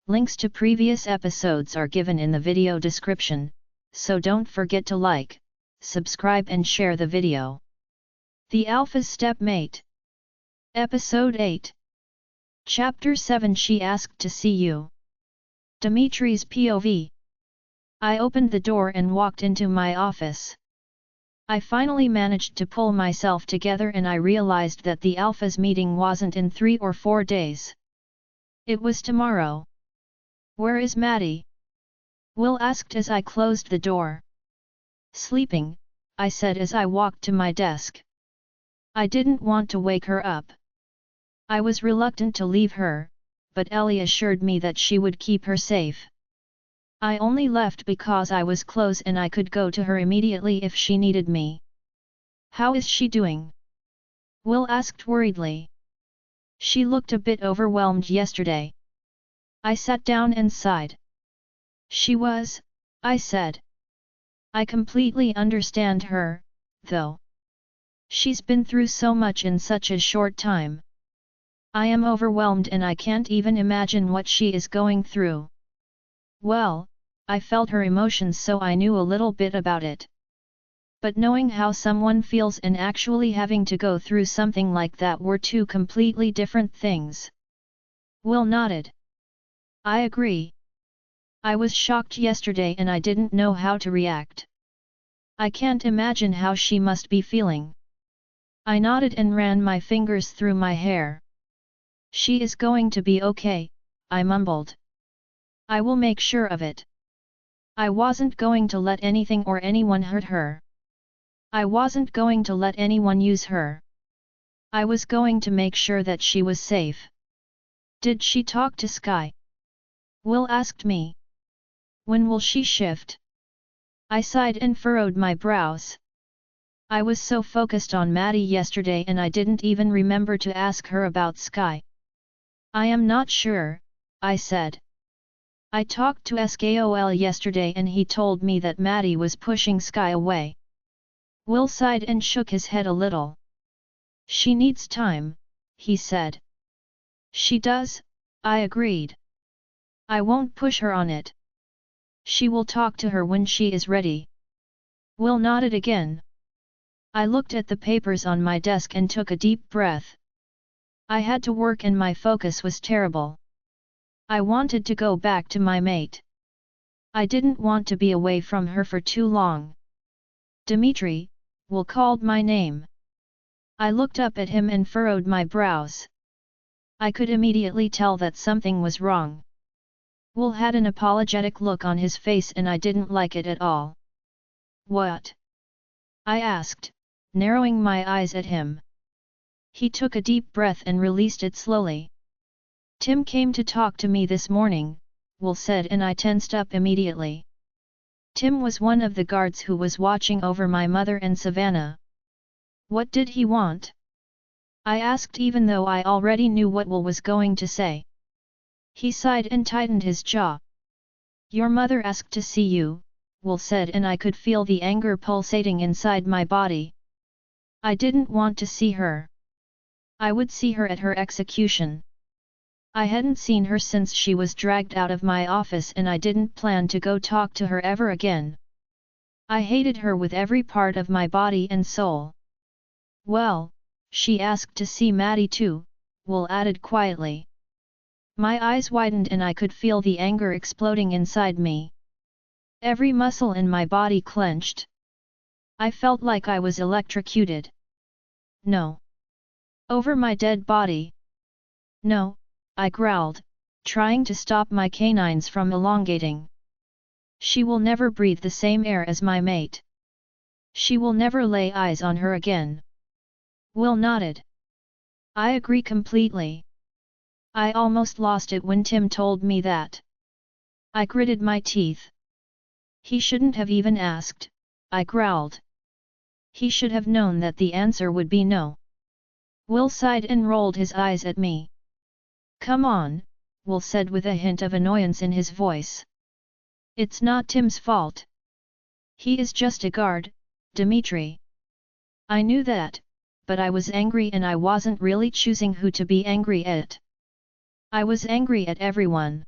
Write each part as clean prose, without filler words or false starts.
Links to previous episodes are given in the video description, so don't forget to like, subscribe and share the video. The Alpha's Stepmate. Episode 8. Chapter 7. She asked to see you. Dimitri's POV. I opened the door and walked into my office. I finally managed to pull myself together and I realized that the Alpha's meeting wasn't in 3 or 4 days. It was tomorrow. Where is Maddie? Will asked as I closed the door. Sleeping, I said as I walked to my desk. I didn't want to wake her up. I was reluctant to leave her, but Ellie assured me that she would keep her safe. I only left because I was close and I could go to her immediately if she needed me. How is she doing? Will asked worriedly. She looked a bit overwhelmed yesterday. I sat down and sighed. She was, I said. I completely understand her, though. She's been through so much in such a short time. I am overwhelmed and I can't even imagine what she is going through. Well, I felt her emotions so I knew a little bit about it. But knowing how someone feels and actually having to go through something like that were two completely different things. Will nodded. I agree. I was shocked yesterday and I didn't know how to react. I can't imagine how she must be feeling. I nodded and ran my fingers through my hair. She is going to be okay, I mumbled. I will make sure of it. I wasn't going to let anything or anyone hurt her. I wasn't going to let anyone use her. I was going to make sure that she was safe. Did she talk to Sky? Will asked me. When will she shift? I sighed and furrowed my brows. I was so focused on Maddie yesterday and I didn't even remember to ask her about Sky. I am not sure, I said. I talked to Skol yesterday and he told me that Maddie was pushing Sky away. Will sighed and shook his head a little. She needs time, he said. She does, I agreed. I won't push her on it. She will talk to her when she is ready. Will nodded again. I looked at the papers on my desk and took a deep breath. I had to work and my focus was terrible. I wanted to go back to my mate. I didn't want to be away from her for too long. Dimitri, Will called my name. I looked up at him and furrowed my brows. I could immediately tell that something was wrong. Will had an apologetic look on his face and I didn't like it at all. What? I asked, narrowing my eyes at him. He took a deep breath and released it slowly. Tim came to talk to me this morning, Will said and I tensed up immediately. Tim was one of the guards who was watching over my mother and Savannah. What did he want? I asked even though I already knew what Will was going to say. He sighed and tightened his jaw. Your mother asked to see you, Will said and I could feel the anger pulsating inside my body. I didn't want to see her. I would see her at her execution. I hadn't seen her since she was dragged out of my office and I didn't plan to go talk to her ever again. I hated her with every part of my body and soul. Well, she asked to see Maddie too, Will added quietly. My eyes widened and I could feel the anger exploding inside me. Every muscle in my body clenched. I felt like I was electrocuted. No. Over my dead body. No, I growled, trying to stop my canines from elongating. She will never breathe the same air as my mate. She will never lay eyes on her again. Will nodded. I agree completely. I almost lost it when Tim told me that. I gritted my teeth. He shouldn't have even asked, I growled. He should have known that the answer would be no. Will sighed and rolled his eyes at me. Come on, Will said with a hint of annoyance in his voice. It's not Tim's fault. He is just a guard, Dimitri. I knew that, but I was angry and I wasn't really choosing who to be angry at. I was angry at everyone.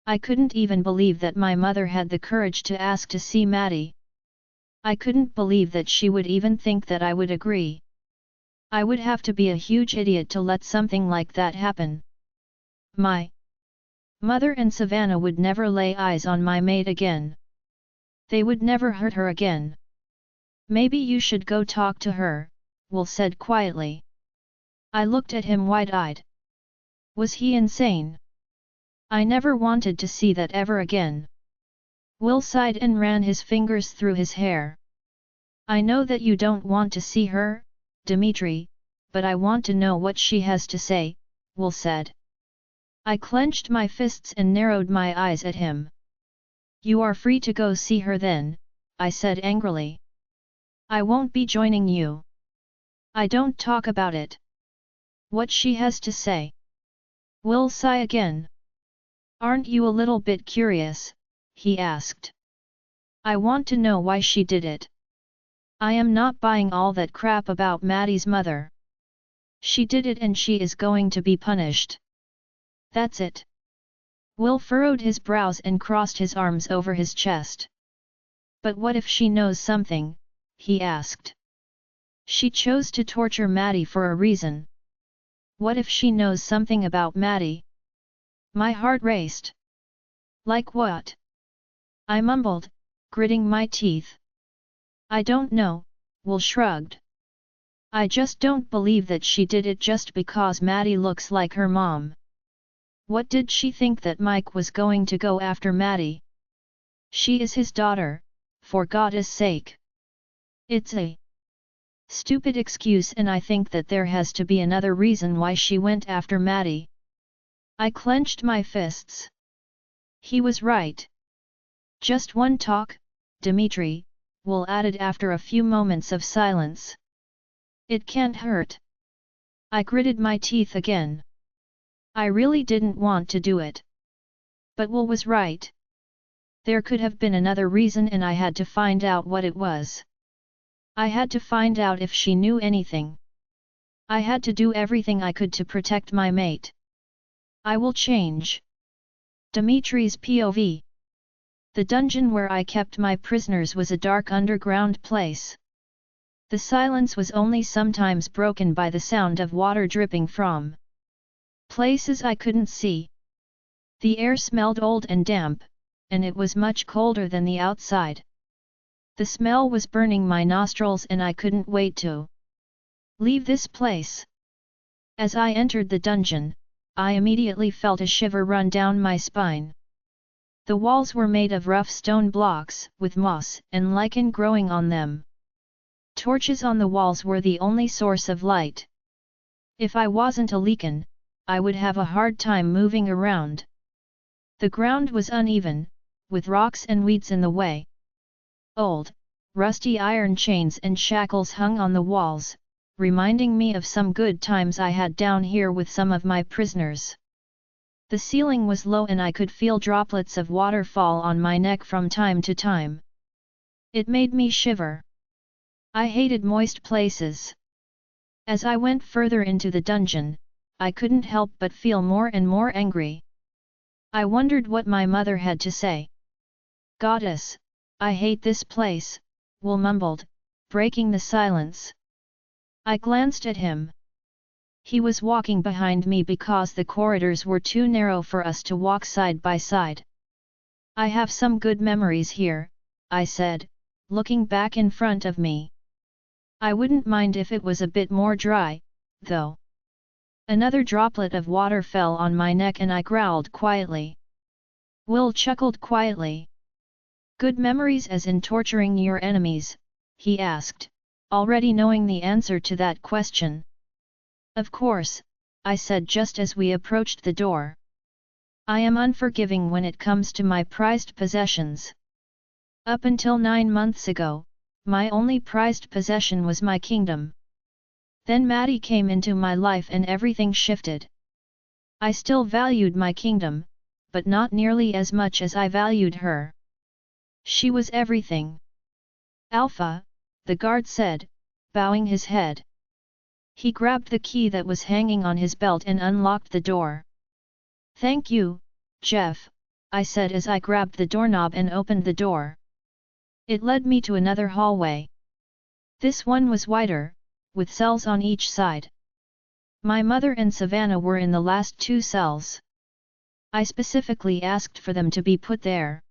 I couldn't even believe that my mother had the courage to ask to see Maddie. I couldn't believe that she would even think that I would agree. I would have to be a huge idiot to let something like that happen. My mother and Savannah would never lay eyes on my maid again. They would never hurt her again. Maybe you should go talk to her, Will said quietly. I looked at him wide-eyed. Was he insane? I never wanted to see that ever again. Will sighed and ran his fingers through his hair. I know that you don't want to see her, Dmitri, but I want to know what she has to say, Will said. I clenched my fists and narrowed my eyes at him. You are free to go see her then, I said angrily. I won't be joining you. I don't talk about it. What she has to say. Will sigh again. Aren't you a little bit curious? He asked. I want to know why she did it. I am not buying all that crap about Maddie's mother. She did it and she is going to be punished. That's it. Will furrowed his brows and crossed his arms over his chest. But what if she knows something? He asked. She chose to torture Maddie for a reason. What if she knows something about Maddie? My heart raced. Like what? I mumbled, gritting my teeth. I don't know, Will shrugged. I just don't believe that she did it just because Maddie looks like her mom. What did she think that Mike was going to go after Maddie? She is his daughter, for God's sake. It's a stupid excuse and I think that there has to be another reason why she went after Maddie. I clenched my fists. He was right. Just one talk, Dmitri, Will added after a few moments of silence. It can't hurt. I gritted my teeth again. I really didn't want to do it. But Will was right. There could have been another reason and I had to find out what it was. I had to find out if she knew anything. I had to do everything I could to protect my mate. I will change. Dmitri's POV. The dungeon where I kept my prisoners was a dark underground place. The silence was only sometimes broken by the sound of water dripping from places I couldn't see. The air smelled old and damp, and it was much colder than the outside. The smell was burning my nostrils and I couldn't wait to leave this place. As I entered the dungeon, I immediately felt a shiver run down my spine. The walls were made of rough stone blocks, with moss and lichen growing on them. Torches on the walls were the only source of light. If I wasn't a lichen, I would have a hard time moving around. The ground was uneven, with rocks and weeds in the way. Old, rusty iron chains and shackles hung on the walls, reminding me of some good times I had down here with some of my prisoners. The ceiling was low and I could feel droplets of water fall on my neck from time to time. It made me shiver. I hated moist places. As I went further into the dungeon, I couldn't help but feel more and more angry. I wondered what my mother had to say. Goddess, I hate this place, Will mumbled, breaking the silence. I glanced at him. He was walking behind me because the corridors were too narrow for us to walk side by side. I have some good memories here, I said, looking back in front of me. I wouldn't mind if it was a bit more dry, though. Another droplet of water fell on my neck and I growled quietly. Will chuckled quietly. Good memories as in torturing your enemies? He asked, already knowing the answer to that question. Of course, I said just as we approached the door. I am unforgiving when it comes to my prized possessions. Up until 9 months ago, my only prized possession was my kingdom. Then Maddie came into my life and everything shifted. I still valued my kingdom, but not nearly as much as I valued her. She was everything. Alpha, the guard said, bowing his head. He grabbed the key that was hanging on his belt and unlocked the door. Thank you, Jeff, I said as I grabbed the doorknob and opened the door. It led me to another hallway. This one was wider, with cells on each side. My mother and Savannah were in the last 2 cells. I specifically asked for them to be put there.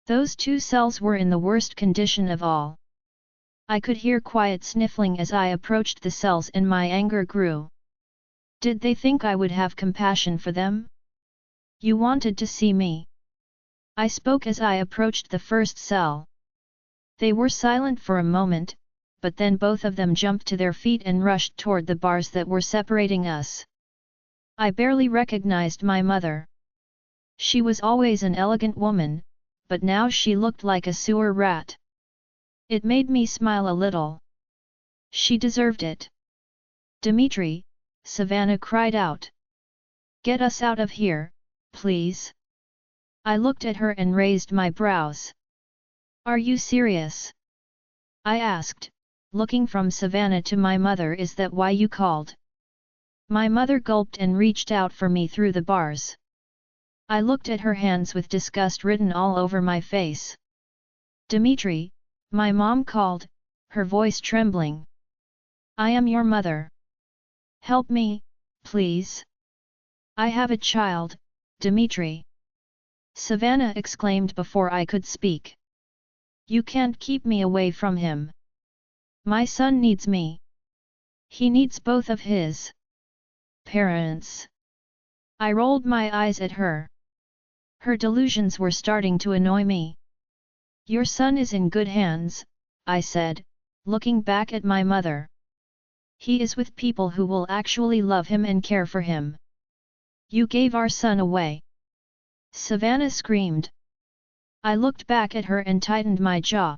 Those 2 cells were in the worst condition of all. I could hear quiet sniffling as I approached the cells and my anger grew. Did they think I would have compassion for them? You wanted to see me. I spoke as I approached the first cell. They were silent for a moment, but then both of them jumped to their feet and rushed toward the bars that were separating us. I barely recognized my mother. She was always an elegant woman, but now she looked like a sewer rat. It made me smile a little. She deserved it. Dmitri, Savannah cried out. Get us out of here, please. I looked at her and raised my brows. Are you serious? I asked, looking from Savannah to my mother. Is that why you called? My mother gulped and reached out for me through the bars. I looked at her hands with disgust written all over my face. Dmitri, my mom called, her voice trembling. I am your mother. Help me, please. I have a child, Dmitri. Savannah exclaimed before I could speak. You can't keep me away from him. My son needs me. He needs both of his parents. I rolled my eyes at her. Her delusions were starting to annoy me. Your son is in good hands, I said, looking back at my mother. He is with people who will actually love him and care for him. You gave our son away. Savannah screamed. I looked back at her and tightened my jaw.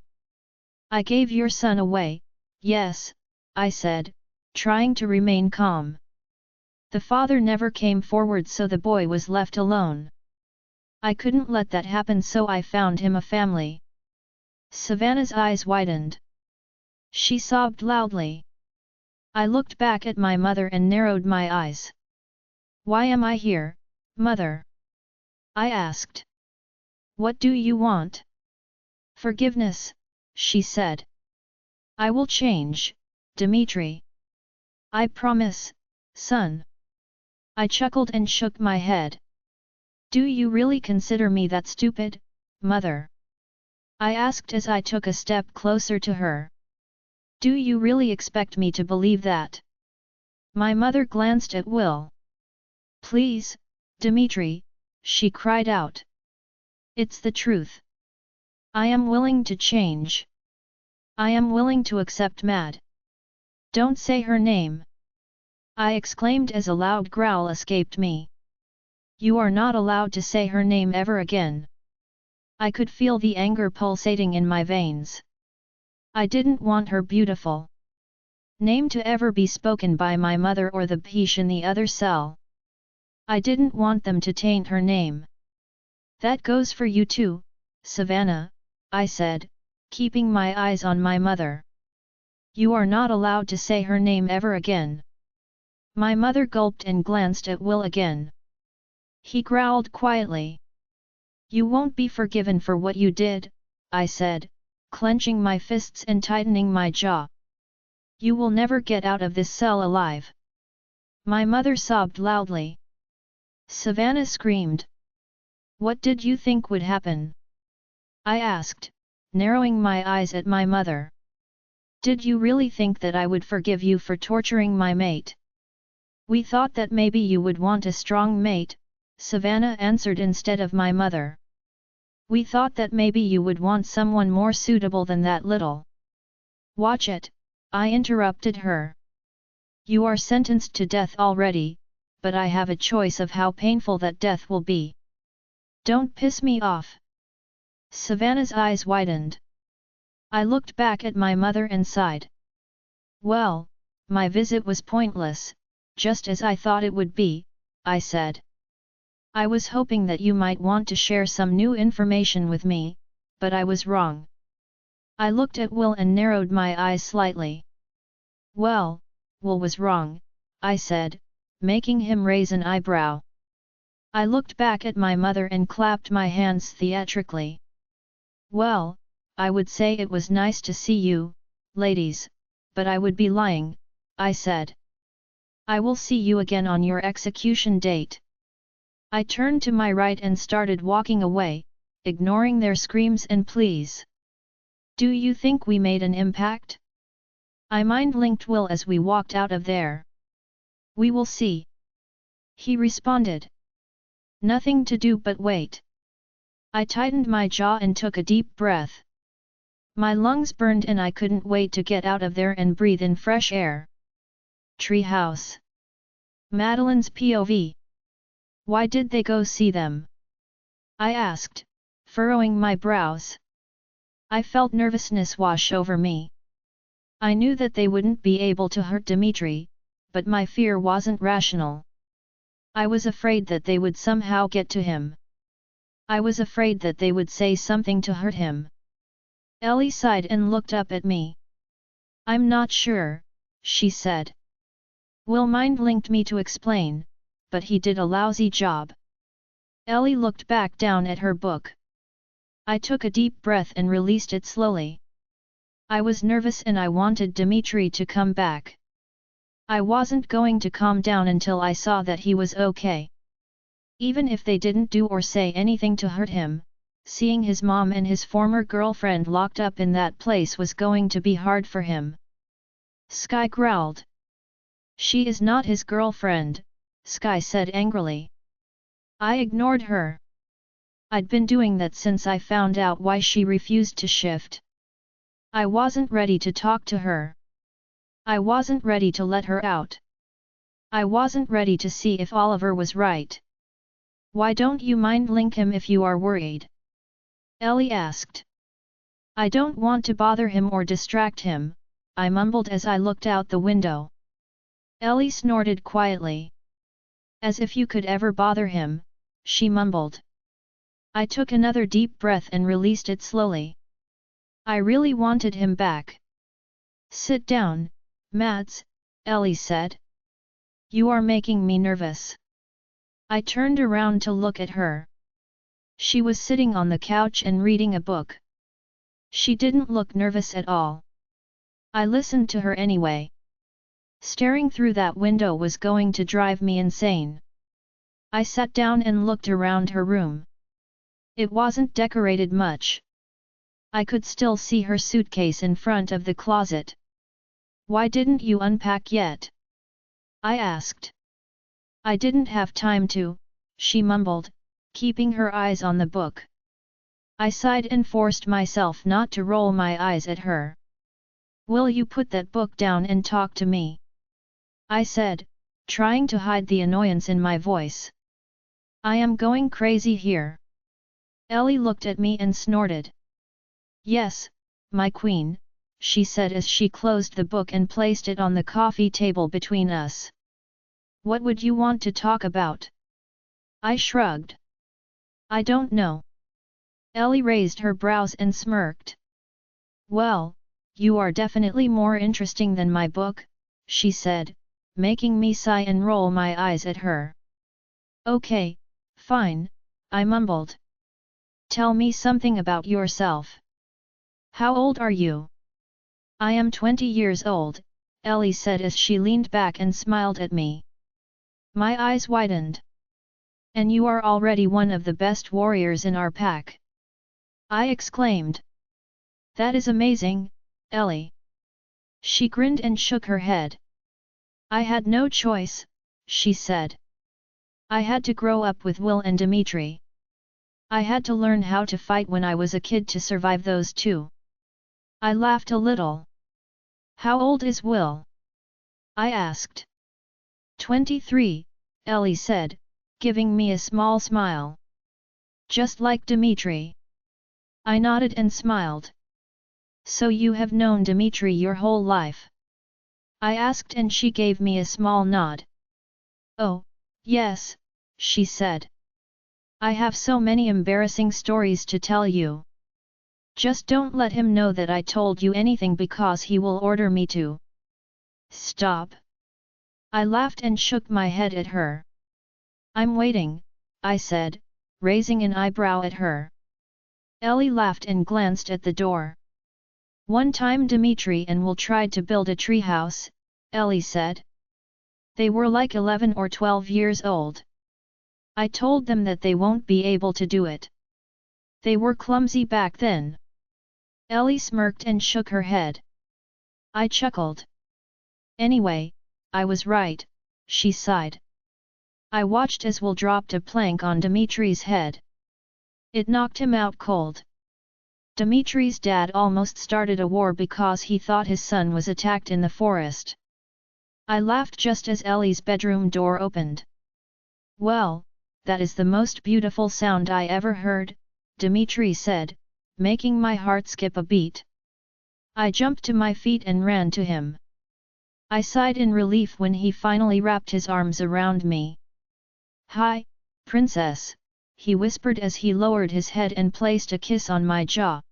I gave your son away, yes, I said, trying to remain calm. The father never came forward, so the boy was left alone. I couldn't let that happen, so I found him a family. Savannah's eyes widened. She sobbed loudly. I looked back at my mother and narrowed my eyes. Why am I here, mother? I asked. What do you want? Forgiveness, she said. I will change, Dmitri. I promise, son. I chuckled and shook my head. Do you really consider me that stupid, mother? I asked as I took a step closer to her. Do you really expect me to believe that? My mother glanced at Will. Please, Dmitri, she cried out. It's the truth. I am willing to change. I am willing to accept Mad. Don't say her name. I exclaimed as a loud growl escaped me. You are not allowed to say her name ever again. I could feel the anger pulsating in my veins. I didn't want her beautiful name to ever be spoken by my mother or the Bish in the other cell. I didn't want them to taint her name. That goes for you too, Savannah, I said, keeping my eyes on my mother. You are not allowed to say her name ever again. My mother gulped and glanced at Will again. He growled quietly. You won't be forgiven for what you did, I said, clenching my fists and tightening my jaw. You will never get out of this cell alive. My mother sobbed loudly. Savannah screamed. What did you think would happen? I asked, narrowing my eyes at my mother. Did you really think that I would forgive you for torturing my mate? We thought that maybe you would want a strong mate, Savannah answered instead of my mother. We thought that maybe you would want someone more suitable than that little. Watch it, I interrupted her. You are sentenced to death already, but I have a choice of how painful that death will be. Don't piss me off. Savannah's eyes widened. I looked back at my mother and sighed. Well, my visit was pointless, just as I thought it would be, I said. I was hoping that you might want to share some new information with me, but I was wrong. I looked at Will and narrowed my eyes slightly. Well, Will was wrong, I said, making him raise an eyebrow. I looked back at my mother and clapped my hands theatrically. Well, I would say it was nice to see you, ladies, but I would be lying, I said. I will see you again on your execution date. I turned to my right and started walking away, ignoring their screams and pleas. Do you think we made an impact? I mind-linked Will as we walked out of there. We will see. He responded. Nothing to do but wait. I tightened my jaw and took a deep breath. My lungs burned and I couldn't wait to get out of there and breathe in fresh air. Treehouse. Madeline's POV. Why did they go see them? I asked, furrowing my brows. I felt nervousness wash over me. I knew that they wouldn't be able to hurt Dmitri, but my fear wasn't rational. I was afraid that they would somehow get to him. I was afraid that they would say something to hurt him. Ellie sighed and looked up at me. I'm not sure, she said. Will mind-linked me to explain, but he did a lousy job. Ellie looked back down at her book. I took a deep breath and released it slowly. I was nervous and I wanted Dmitri to come back. I wasn't going to calm down until I saw that he was okay. Even if they didn't do or say anything to hurt him, seeing his mom and his former girlfriend locked up in that place was going to be hard for him. Sky growled. She is not his girlfriend, Sky said angrily. I ignored her. I'd been doing that since I found out why she refused to shift. I wasn't ready to talk to her. I wasn't ready to let her out. I wasn't ready to see if Oliver was right. Why don't you mind-link him if you are worried? Ellie asked. I don't want to bother him or distract him, I mumbled as I looked out the window. Ellie snorted quietly. As if you could ever bother him, she mumbled. I took another deep breath and released it slowly. I really wanted him back. Sit down, Mads, Ellie said. You are making me nervous. I turned around to look at her. She was sitting on the couch and reading a book. She didn't look nervous at all. I listened to her anyway. Staring through that window was going to drive me insane. I sat down and looked around her room. It wasn't decorated much. I could still see her suitcase in front of the closet. Why didn't you unpack yet? I asked. I didn't have time to, she mumbled, keeping her eyes on the book. I sighed and forced myself not to roll my eyes at her. Will you put that book down and talk to me? I said, trying to hide the annoyance in my voice. I am going crazy here. Ellie looked at me and snorted. Yes, my queen, she said as she closed the book and placed it on the coffee table between us. What would you want to talk about? I shrugged. I don't know. Ellie raised her brows and smirked. Well, you are definitely more interesting than my book, she said, making me sigh and roll my eyes at her. Okay, fine, I mumbled. Tell me something about yourself. How old are you? I am 20 years old, Ellie said as she leaned back and smiled at me. My eyes widened. And you are already one of the best warriors in our pack. I exclaimed. That is amazing, Ellie. She grinned and shook her head. I had no choice, she said. I had to grow up with Will and Dmitri. I had to learn how to fight when I was a kid to survive those two. I laughed a little. How old is Will? I asked. 23, Ellie said, giving me a small smile. Just like Dmitri. I nodded and smiled. So you have known Dmitri your whole life? I asked and she gave me a small nod. Oh, yes, she said. I have so many embarrassing stories to tell you. Just don't let him know that I told you anything because he will order me to. Stop. I laughed and shook my head at her. I'm waiting, I said, raising an eyebrow at her. Ellie laughed and glanced at the door. One time Dmitri and Will tried to build a treehouse, Ellie said. They were like 11 or 12 years old. I told them that they won't be able to do it. They were clumsy back then. Ellie smirked and shook her head. I chuckled. Anyway, I was right, she sighed. I watched as Will dropped a plank on Dmitri's head. It knocked him out cold. Dmitri's dad almost started a war because he thought his son was attacked in the forest. I laughed just as Ellie's bedroom door opened. Well, that is the most beautiful sound I ever heard, Dmitri said, making my heart skip a beat. I jumped to my feet and ran to him. I sighed in relief when he finally wrapped his arms around me. Hi, princess, he whispered as he lowered his head and placed a kiss on my jaw.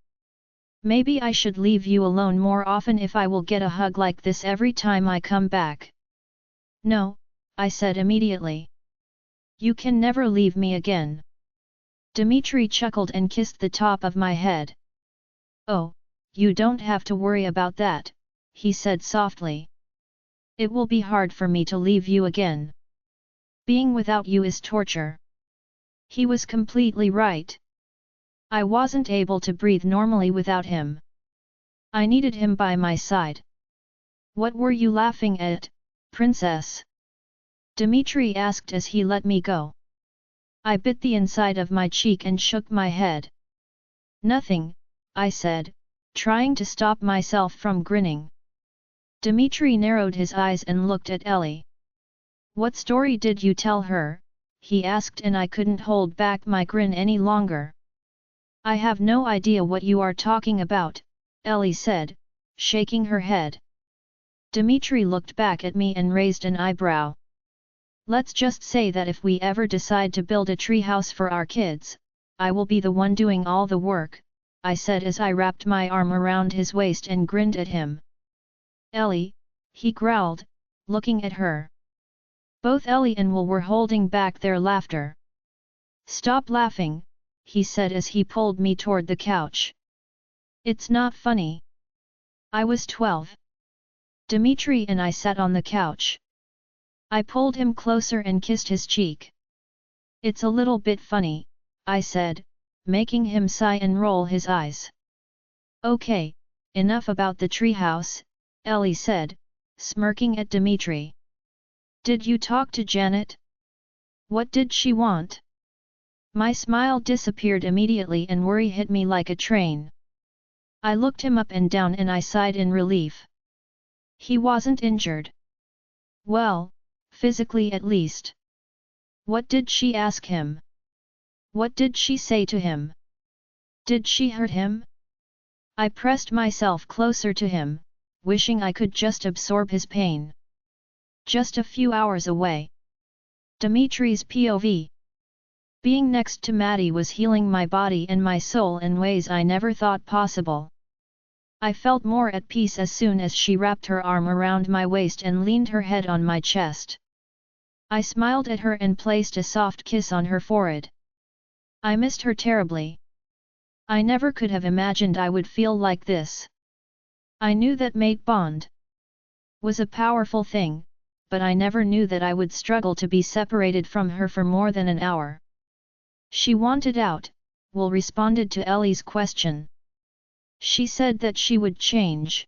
Maybe I should leave you alone more often if I will get a hug like this every time I come back. No, I said immediately. You can never leave me again. Dmitri chuckled and kissed the top of my head. Oh, you don't have to worry about that, he said softly. It will be hard for me to leave you again. Being without you is torture. He was completely right. I wasn't able to breathe normally without him. I needed him by my side. What were you laughing at, princess? Dmitri asked as he let me go. I bit the inside of my cheek and shook my head. Nothing, I said, trying to stop myself from grinning. Dmitri narrowed his eyes and looked at Ellie. What story did you tell her? He asked, and I couldn't hold back my grin any longer. I have no idea what you are talking about, Ellie said, shaking her head. Dmitri looked back at me and raised an eyebrow. Let's just say that if we ever decide to build a treehouse for our kids, I will be the one doing all the work, I said as I wrapped my arm around his waist and grinned at him. Ellie, he growled, looking at her. Both Ellie and Will were holding back their laughter. Stop laughing, he said as he pulled me toward the couch. It's not funny. I was 12. Dmitri and I sat on the couch. I pulled him closer and kissed his cheek. It's a little bit funny, I said, making him sigh and roll his eyes. Okay, enough about the treehouse, Ellie said, smirking at Dmitri. Did you talk to Janet? What did she want? My smile disappeared immediately and worry hit me like a train. I looked him up and down and I sighed in relief. He wasn't injured. Well, physically at least. What did she ask him? What did she say to him? Did she hurt him? I pressed myself closer to him, wishing I could just absorb his pain. Just a few hours away. Dmitri's POV. Being next to Maddie was healing my body and my soul in ways I never thought possible. I felt more at peace as soon as she wrapped her arm around my waist and leaned her head on my chest. I smiled at her and placed a soft kiss on her forehead. I missed her terribly. I never could have imagined I would feel like this. I knew that mate bond was a powerful thing, but I never knew that I would struggle to be separated from her for more than an hour. She wanted out, Will responded to Ellie's question. She said that she would change.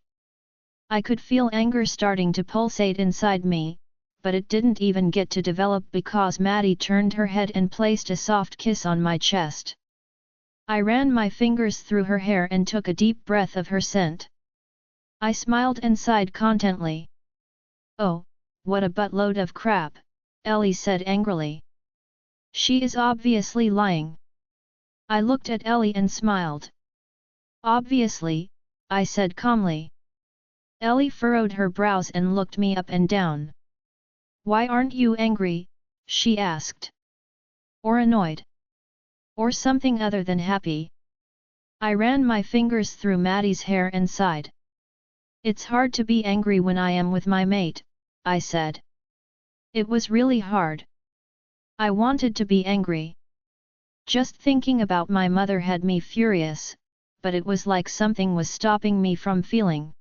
I could feel anger starting to pulsate inside me, but it didn't even get to develop because Maddie turned her head and placed a soft kiss on my chest. I ran my fingers through her hair and took a deep breath of her scent. I smiled and sighed contently. Oh, what a buttload of crap, Ellie said angrily. She is obviously lying. I looked at Ellie and smiled. Obviously, I said calmly. Ellie furrowed her brows and looked me up and down. Why aren't you angry? She asked. Or annoyed? Or something other than happy? I ran my fingers through Maddie's hair and sighed. It's hard to be angry when I am with my mate, I said. It was really hard. I wanted to be angry. Just thinking about my mother had me furious, but it was like something was stopping me from feeling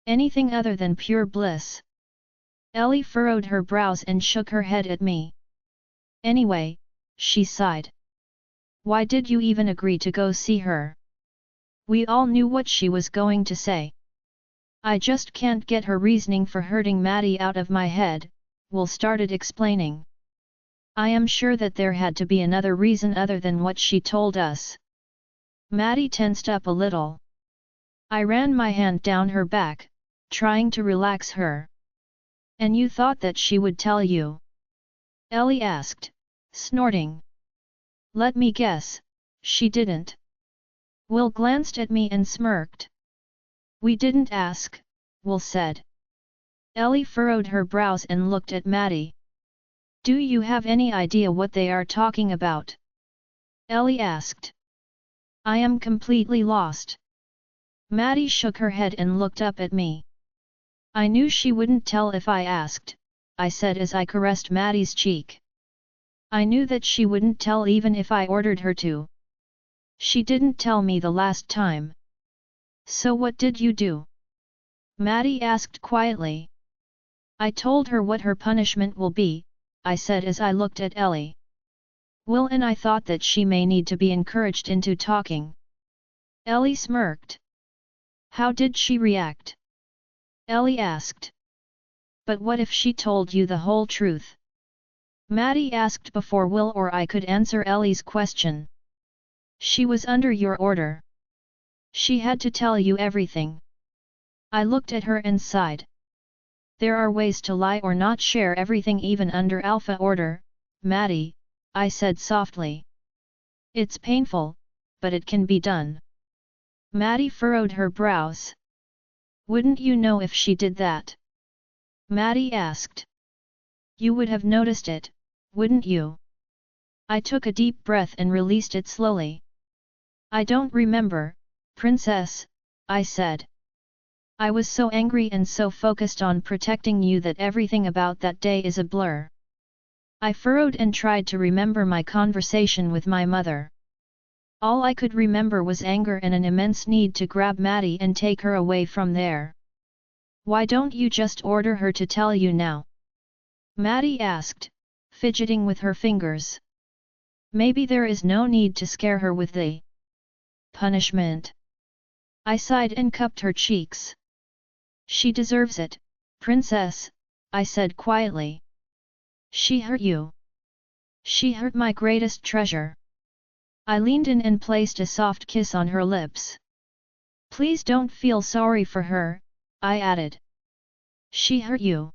anything other than pure bliss. Ellie furrowed her brows and shook her head at me. Anyway, she sighed. Why did you even agree to go see her? We all knew what she was going to say. I just can't get her reasoning for hurting Maddie out of my head, Will started explaining. I am sure that there had to be another reason other than what she told us. Maddie tensed up a little. I ran my hand down her back, trying to relax her. And you thought that she would tell you? Ellie asked, snorting. Let me guess, she didn't. Will glanced at me and smirked. We didn't ask, Will said. Ellie furrowed her brows and looked at Maddie. Do you have any idea what they are talking about? Ellie asked. I am completely lost. Maddie shook her head and looked up at me. I knew she wouldn't tell if I asked, I said as I caressed Maddie's cheek. I knew that she wouldn't tell even if I ordered her to. She didn't tell me the last time. So what did you do? Maddie asked quietly. I told her what her punishment will be, I said as I looked at Ellie. Will and I thought that she may need to be encouraged into talking. Ellie smirked. How did she react? Ellie asked. But what if she told you the whole truth? Maddie asked before Will or I could answer Ellie's question. She was under your order. She had to tell you everything. I looked at her and sighed. There are ways to lie or not share everything even under Alpha order, Maddie, I said softly. It's painful, but it can be done. Maddie furrowed her brows. Wouldn't you know if she did that? Maddie asked. You would have noticed it, wouldn't you? I took a deep breath and released it slowly. I don't remember, Princess, I said. I was so angry and so focused on protecting you that everything about that day is a blur. I furrowed and tried to remember my conversation with my mother. All I could remember was anger and an immense need to grab Maddie and take her away from there. Why don't you just order her to tell you now? Maddie asked, fidgeting with her fingers. Maybe there is no need to scare her with the punishment. I sighed and cupped her cheeks. She deserves it, Princess, I said quietly. She hurt you. She hurt my greatest treasure. I leaned in and placed a soft kiss on her lips. Please don't feel sorry for her, I added. She hurt you.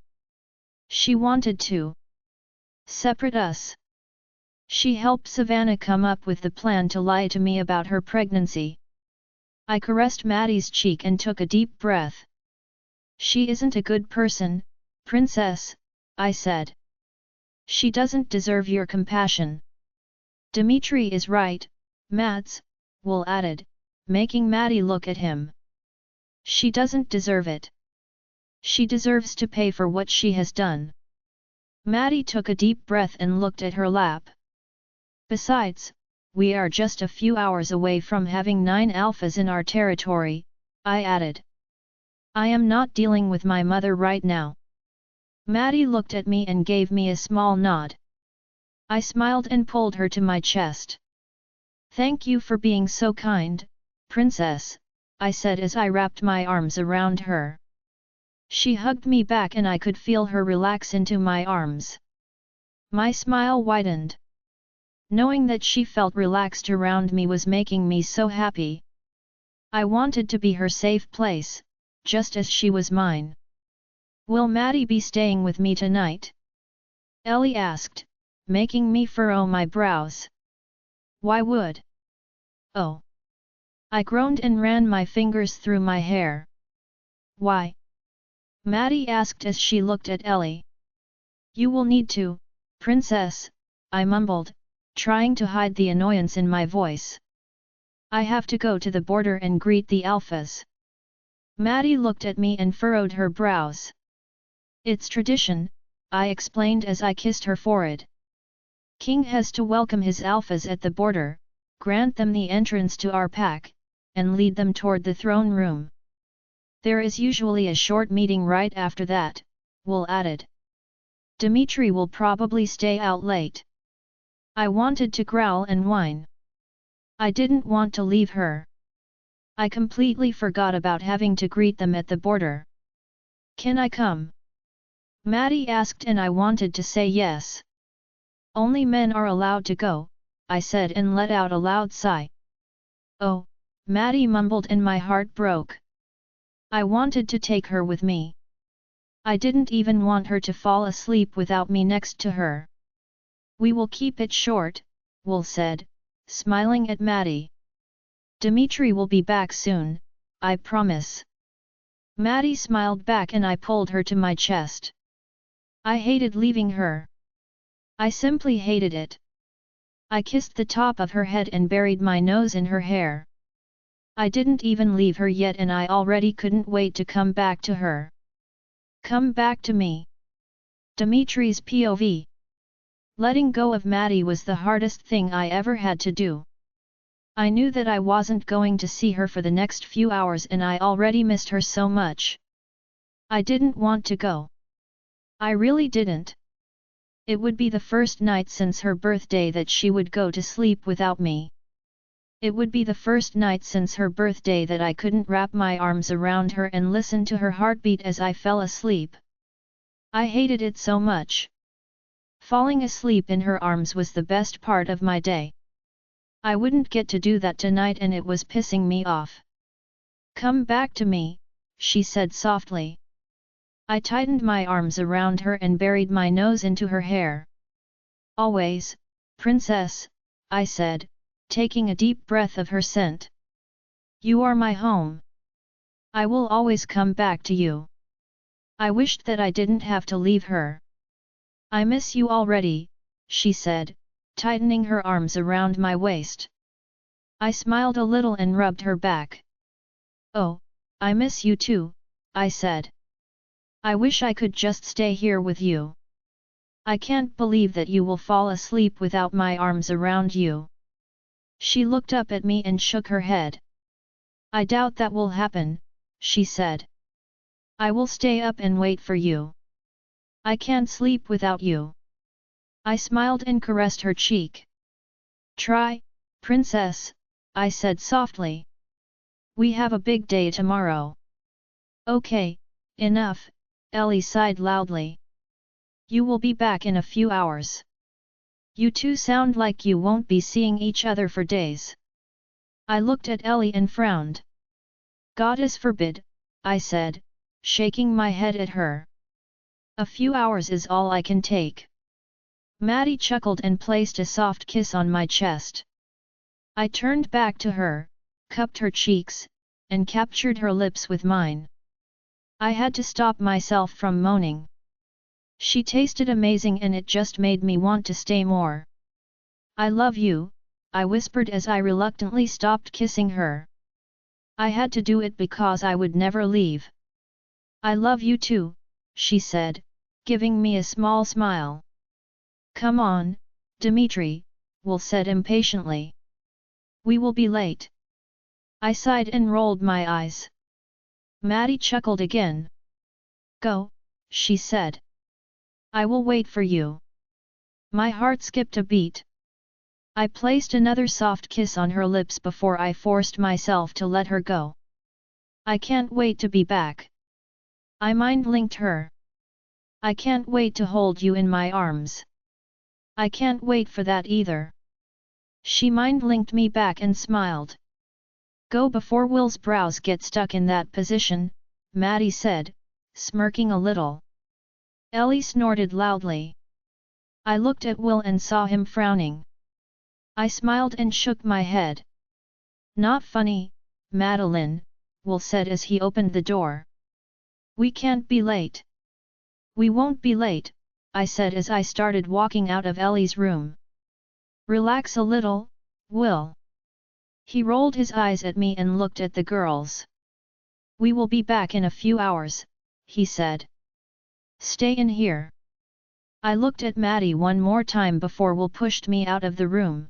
She wanted to separate us. She helped Savannah come up with the plan to lie to me about her pregnancy. I caressed Maddie's cheek and took a deep breath. She isn't a good person, Princess, I said. She doesn't deserve your compassion. Dimitri is right, Mads, Will added, making Maddie look at him. She doesn't deserve it. She deserves to pay for what she has done. Maddie took a deep breath and looked at her lap. Besides, we are just a few hours away from having 9 alphas in our territory, I added. I am not dealing with my mother right now. Maddie looked at me and gave me a small nod. I smiled and pulled her to my chest. Thank you for being so kind, Princess, I said as I wrapped my arms around her. She hugged me back and I could feel her relax into my arms. My smile widened. Knowing that she felt relaxed around me was making me so happy. I wanted to be her safe place, just as she was mine. Will Maddie be staying with me tonight? Ellie asked, making me furrow my brows. Why would? Oh. I groaned and ran my fingers through my hair. Why? Maddie asked as she looked at Ellie. You will need to, Princess, I mumbled, trying to hide the annoyance in my voice. I have to go to the border and greet the alphas. Maddie looked at me and furrowed her brows. It's tradition, I explained as I kissed her forehead. King has to welcome his alphas at the border, grant them the entrance to our pack, and lead them toward the throne room. There is usually a short meeting right after that, Will added. Dmitri will probably stay out late. I wanted to growl and whine. I didn't want to leave her. I completely forgot about having to greet them at the border. Can I come? Maddie asked and I wanted to say yes. Only men are allowed to go, I said and let out a loud sigh. Oh, Maddie mumbled and my heart broke. I wanted to take her with me. I didn't even want her to fall asleep without me next to her. We will keep it short, Will said, smiling at Maddie. Dmitri will be back soon, I promise. Maddie smiled back and I pulled her to my chest. I hated leaving her. I simply hated it. I kissed the top of her head and buried my nose in her hair. I didn't even leave her yet and I already couldn't wait to come back to her. Come back to me. Dmitri's POV. Letting go of Maddie was the hardest thing I ever had to do. I knew that I wasn't going to see her for the next few hours and I already missed her so much. I didn't want to go. I really didn't. It would be the first night since her birthday that she would go to sleep without me. It would be the first night since her birthday that I couldn't wrap my arms around her and listen to her heartbeat as I fell asleep. I hated it so much. Falling asleep in her arms was the best part of my day. I wouldn't get to do that tonight and it was pissing me off. Come back to me, she said softly. I tightened my arms around her and buried my nose into her hair. Always, princess, I said, taking a deep breath of her scent. You are my home. I will always come back to you. I wished that I didn't have to leave her. I miss you already, she said, tightening her arms around my waist. I smiled a little and rubbed her back. Oh, I miss you too, I said. I wish I could just stay here with you. I can't believe that you will fall asleep without my arms around you. She looked up at me and shook her head. I doubt that will happen, she said. I will stay up and wait for you. I can't sleep without you. I smiled and caressed her cheek. Try, princess, I said softly. We have a big day tomorrow. Okay, enough, Ellie sighed loudly. You will be back in a few hours. You two sound like you won't be seeing each other for days. I looked at Ellie and frowned. Goddess forbid, I said, shaking my head at her. A few hours is all I can take. Maddie chuckled and placed a soft kiss on my chest. I turned back to her, cupped her cheeks, and captured her lips with mine. I had to stop myself from moaning. She tasted amazing and it just made me want to stay more. I love you, I whispered as I reluctantly stopped kissing her. I had to do it because I would never leave. I love you too, she said, giving me a small smile. Come on, Dmitri, Will said impatiently. We will be late. I sighed and rolled my eyes. Maddie chuckled again. Go, she said. I will wait for you. My heart skipped a beat. I placed another soft kiss on her lips before I forced myself to let her go. I can't wait to be back. I mind-linked her. I can't wait to hold you in my arms. I can't wait for that either. She mind-linked me back and smiled. Go before Will's brows get stuck in that position, Maddie said, smirking a little. Ellie snorted loudly. I looked at Will and saw him frowning. I smiled and shook my head. Not funny, Madeline, Will said as he opened the door. We can't be late. We won't be late, I said as I started walking out of Ellie's room. Relax a little, Will. He rolled his eyes at me and looked at the girls. We will be back in a few hours, he said. Stay in here. I looked at Maddie one more time before Will pushed me out of the room.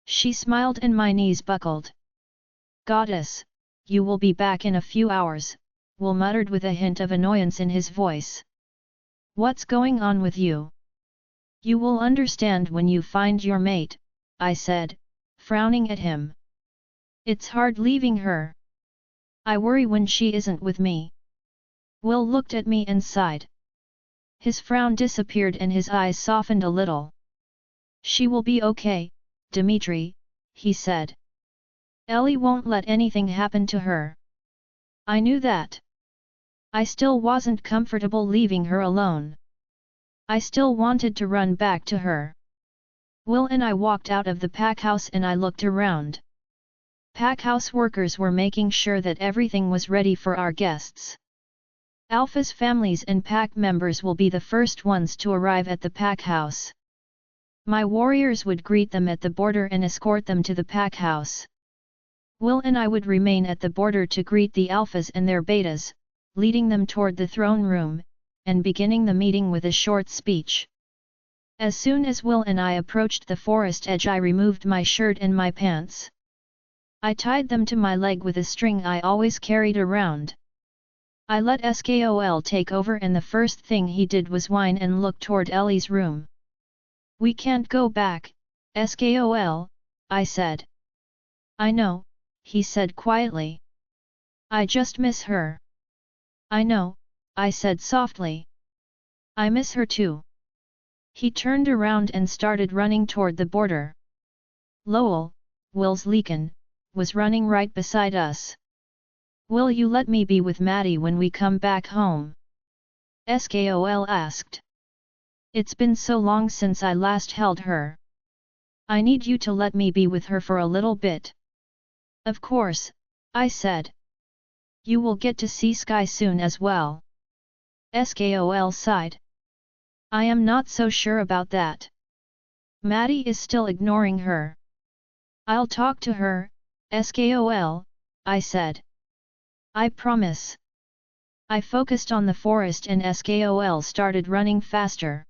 She smiled and my knees buckled. Goddess, you will be back in a few hours, Will muttered with a hint of annoyance in his voice. What's going on with you? You will understand when you find your mate, I said, frowning at him. It's hard leaving her. I worry when she isn't with me. Will looked at me and sighed. His frown disappeared and his eyes softened a little. She will be okay, Dmitri, he said. Ellie won't let anything happen to her. I knew that. I still wasn't comfortable leaving her alone. I still wanted to run back to her. Will and I walked out of the pack house and I looked around. Pack house workers were making sure that everything was ready for our guests. Alpha's families and pack members will be the first ones to arrive at the pack house. My warriors would greet them at the border and escort them to the pack house. Will and I would remain at the border to greet the alphas and their betas, leading them toward the throne room, and beginning the meeting with a short speech. As soon as Will and I approached the forest edge, I removed my shirt and my pants. I tied them to my leg with a string I always carried around. I let Skol take over and the first thing he did was whine and look toward Ellie's room. We can't go back, Skol, I said. I know, he said quietly. I just miss her. I know, I said softly. I miss her too. He turned around and started running toward the border. Lowell, Will's Leakin, was running right beside us. Will you let me be with Maddie when we come back home? Skol asked. It's been so long since I last held her. I need you to let me be with her for a little bit. Of course, I said. You will get to see Sky soon as well. Skol sighed. I am not so sure about that. Maddie is still ignoring her. I'll talk to her, Skol, I said. I promise. I focused on the forest and Skol started running faster.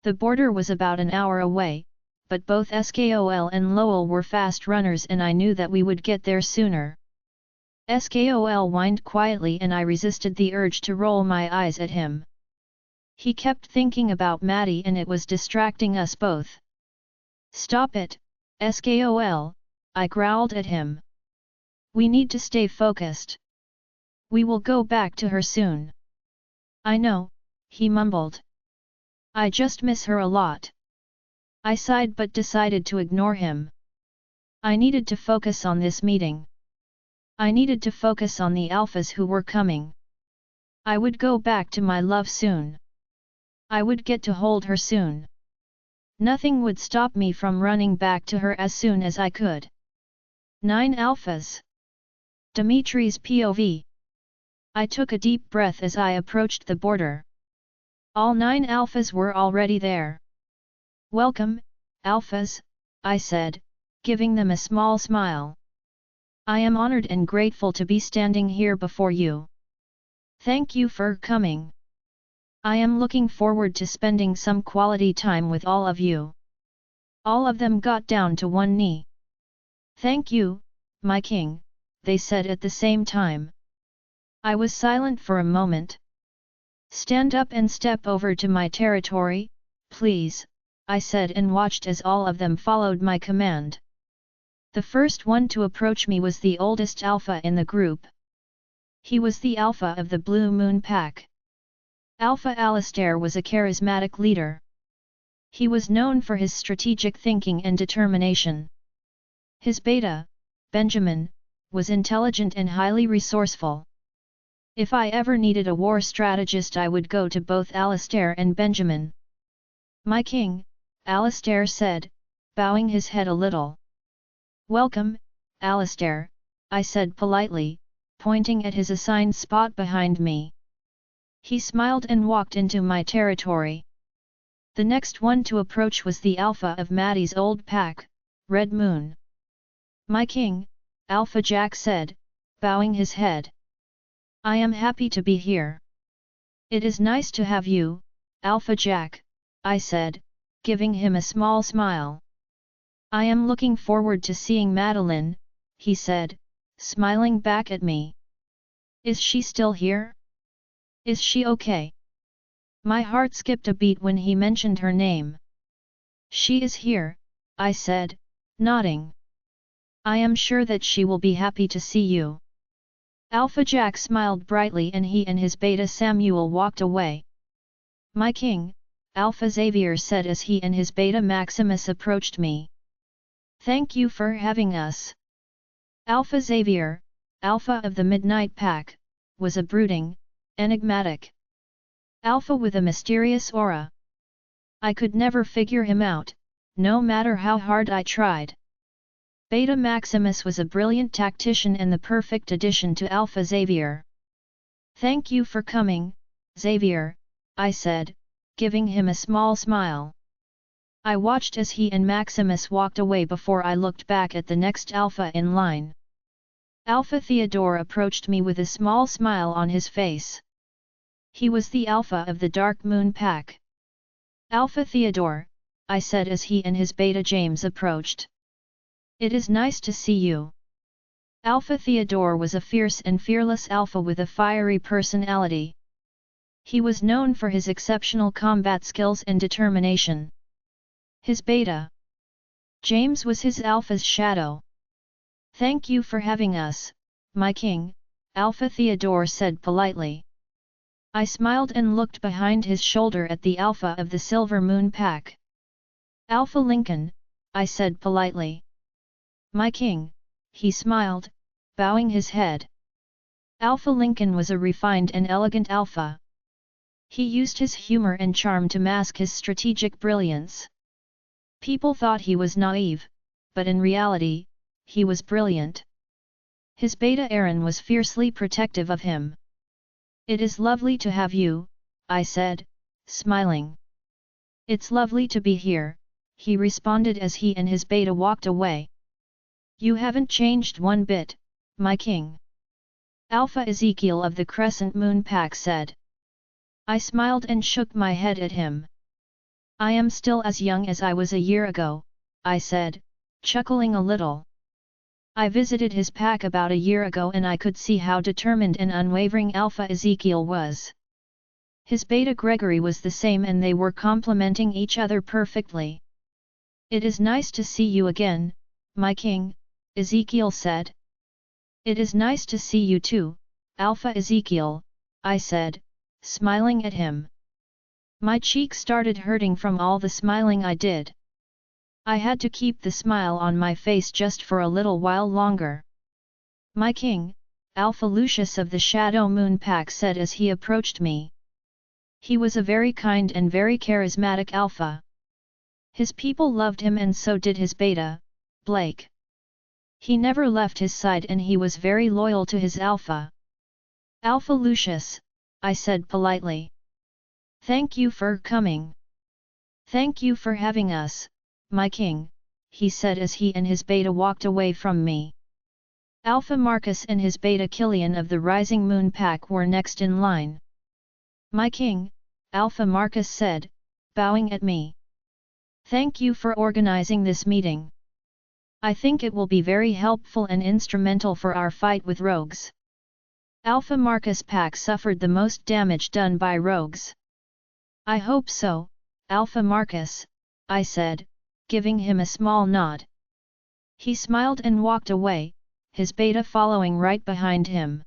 The border was about an hour away, but both Skol and Lowell were fast runners and I knew that we would get there sooner. Skol whined quietly and I resisted the urge to roll my eyes at him. He kept thinking about Maddie and it was distracting us both. Stop it, Skol, I growled at him. We need to stay focused. We will go back to her soon. I know, he mumbled. I just miss her a lot. I sighed but decided to ignore him. I needed to focus on this meeting. I needed to focus on the alphas who were coming. I would go back to my love soon. I would get to hold her soon. Nothing would stop me from running back to her as soon as I could. 9 alphas. Dimitri's POV. I took a deep breath as I approached the border. All 9 alphas were already there. Welcome, alphas, I said, giving them a small smile. I am honored and grateful to be standing here before you. Thank you for coming. I am looking forward to spending some quality time with all of you. All of them got down to one knee. Thank you, my king, they said at the same time. I was silent for a moment. Stand up and step over to my territory, please, I said and watched as all of them followed my command. The first one to approach me was the oldest alpha in the group. He was the alpha of the Blue Moon Pack. Alpha Alistair was a charismatic leader. He was known for his strategic thinking and determination. His beta, Benjamin, was intelligent and highly resourceful. If I ever needed a war strategist, I would go to both Alistair and Benjamin. My king, Alistair said, bowing his head a little. Welcome, Alistair, I said politely, pointing at his assigned spot behind me. He smiled and walked into my territory. The next one to approach was the alpha of Maddie's old pack, Red Moon. My king, Alpha Jack said, bowing his head. I am happy to be here. It is nice to have you, Alpha Jack, I said, giving him a small smile. I am looking forward to seeing Madeline, he said, smiling back at me. Is she still here? Is she okay? My heart skipped a beat when he mentioned her name. She is here, I said, nodding. I am sure that she will be happy to see you. Alpha Jack smiled brightly and he and his beta Samuel walked away. My king, Alpha Xavier said as he and his beta Maximus approached me. Thank you for having us. Alpha Xavier, Alpha of the Midnight Pack, was a brooding, enigmatic Alpha with a mysterious aura. I could never figure him out, no matter how hard I tried. Beta Maximus was a brilliant tactician and the perfect addition to Alpha Xavier. Thank you for coming, Xavier, I said, giving him a small smile. I watched as he and Maximus walked away before I looked back at the next Alpha in line. Alpha Theodore approached me with a small smile on his face. He was the Alpha of the Dark Moon Pack. Alpha Theodore, I said as he and his beta James approached. It is nice to see you. Alpha Theodore was a fierce and fearless Alpha with a fiery personality. He was known for his exceptional combat skills and determination. His beta James was his Alpha's shadow. Thank you for having us, my king, Alpha Theodore said politely. I smiled and looked behind his shoulder at the Alpha of the Silver Moon Pack. Alpha Lincoln, I said politely. My king, he smiled, bowing his head. Alpha Lincoln was a refined and elegant Alpha. He used his humor and charm to mask his strategic brilliance. People thought he was naive, but in reality, he was brilliant. His beta Aaron was fiercely protective of him. It is lovely to have you, I said, smiling. It's lovely to be here, he responded as he and his beta walked away. You haven't changed one bit, my king. Alpha Ezekiel of the Crescent Moon Pack said. I smiled and shook my head at him. I am still as young as I was a year ago, I said, chuckling a little. I visited his pack about a year ago and I could see how determined and unwavering Alpha Ezekiel was. His beta Gregory was the same and they were complementing each other perfectly. It is nice to see you again, my king, Ezekiel said. It is nice to see you too, Alpha Ezekiel, I said, smiling at him. My cheek started hurting from all the smiling I did. I had to keep the smile on my face just for a little while longer. My king, Alpha Lucius of the Shadow Moon Pack said as he approached me. He was a very kind and very charismatic Alpha. His people loved him and so did his beta, Blake. He never left his side and he was very loyal to his Alpha. Alpha Lucius, I said politely. Thank you for coming. Thank you for having us, my king, he said as he and his beta walked away from me. Alpha Marcus and his beta Killian of the Rising Moon Pack were next in line. My king, Alpha Marcus said, bowing at me. Thank you for organizing this meeting. I think it will be very helpful and instrumental for our fight with rogues. Alpha Marcus Pack suffered the most damage done by rogues. I hope so, Alpha Marcus, I said, giving him a small nod. He smiled and walked away, his beta following right behind him.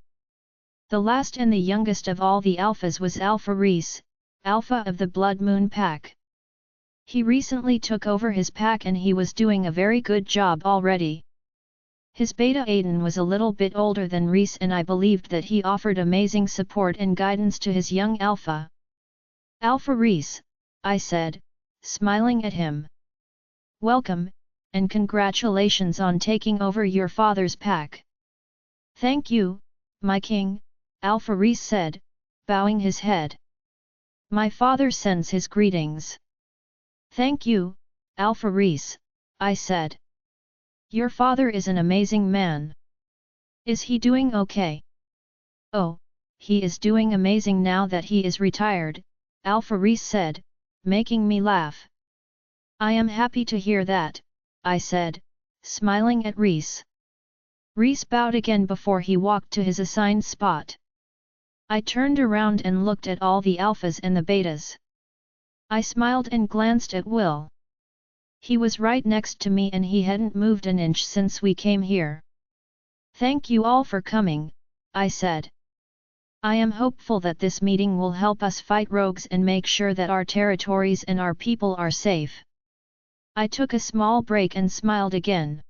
The last and the youngest of all the Alphas was Alpha Reese, Alpha of the Blood Moon Pack. He recently took over his pack and he was doing a very good job already. His beta Aiden was a little bit older than Reese and I believed that he offered amazing support and guidance to his young Alpha. Alpha Reese, I said, smiling at him. Welcome, and congratulations on taking over your father's pack. Thank you, my king, Alpha Reese said, bowing his head. My father sends his greetings. Thank you, Alpha Reese, I said. Your father is an amazing man. Is he doing okay? Oh, he is doing amazing now that he is retired, Alpha Reese said, making me laugh. I am happy to hear that, I said, smiling at Reese. Reese bowed again before he walked to his assigned spot. I turned around and looked at all the alphas and the betas. I smiled and glanced at Will. He was right next to me and he hadn't moved an inch since we came here. Thank you all for coming, I said. I am hopeful that this meeting will help us fight rogues and make sure that our territories and our people are safe. I took a small break and smiled again.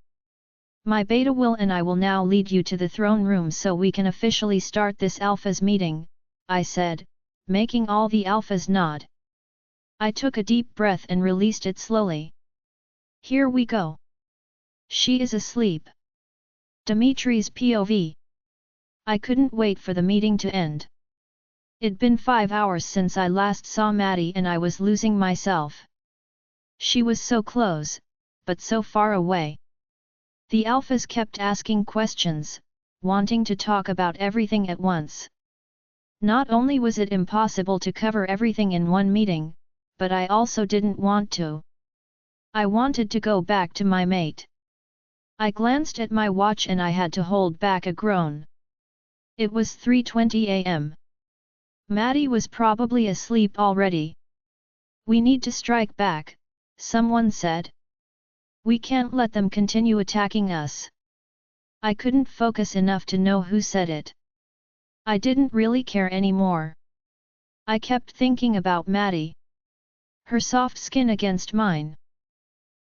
My beta Will and I will now lead you to the throne room so we can officially start this alphas meeting, I said, making all the alphas nod. I took a deep breath and released it slowly. Here we go. She is asleep. Dimitri's POV. I couldn't wait for the meeting to end. It'd been 5 hours since I last saw Maddie and I was losing myself. She was so close, but so far away. The alphas kept asking questions, wanting to talk about everything at once. Not only was it impossible to cover everything in one meeting, but I also didn't want to. I wanted to go back to my mate. I glanced at my watch and I had to hold back a groan. It was 3:20 a.m. Maddie was probably asleep already. We need to strike back, someone said. We can't let them continue attacking us. I couldn't focus enough to know who said it. I didn't really care anymore. I kept thinking about Maddie. Her soft skin against mine.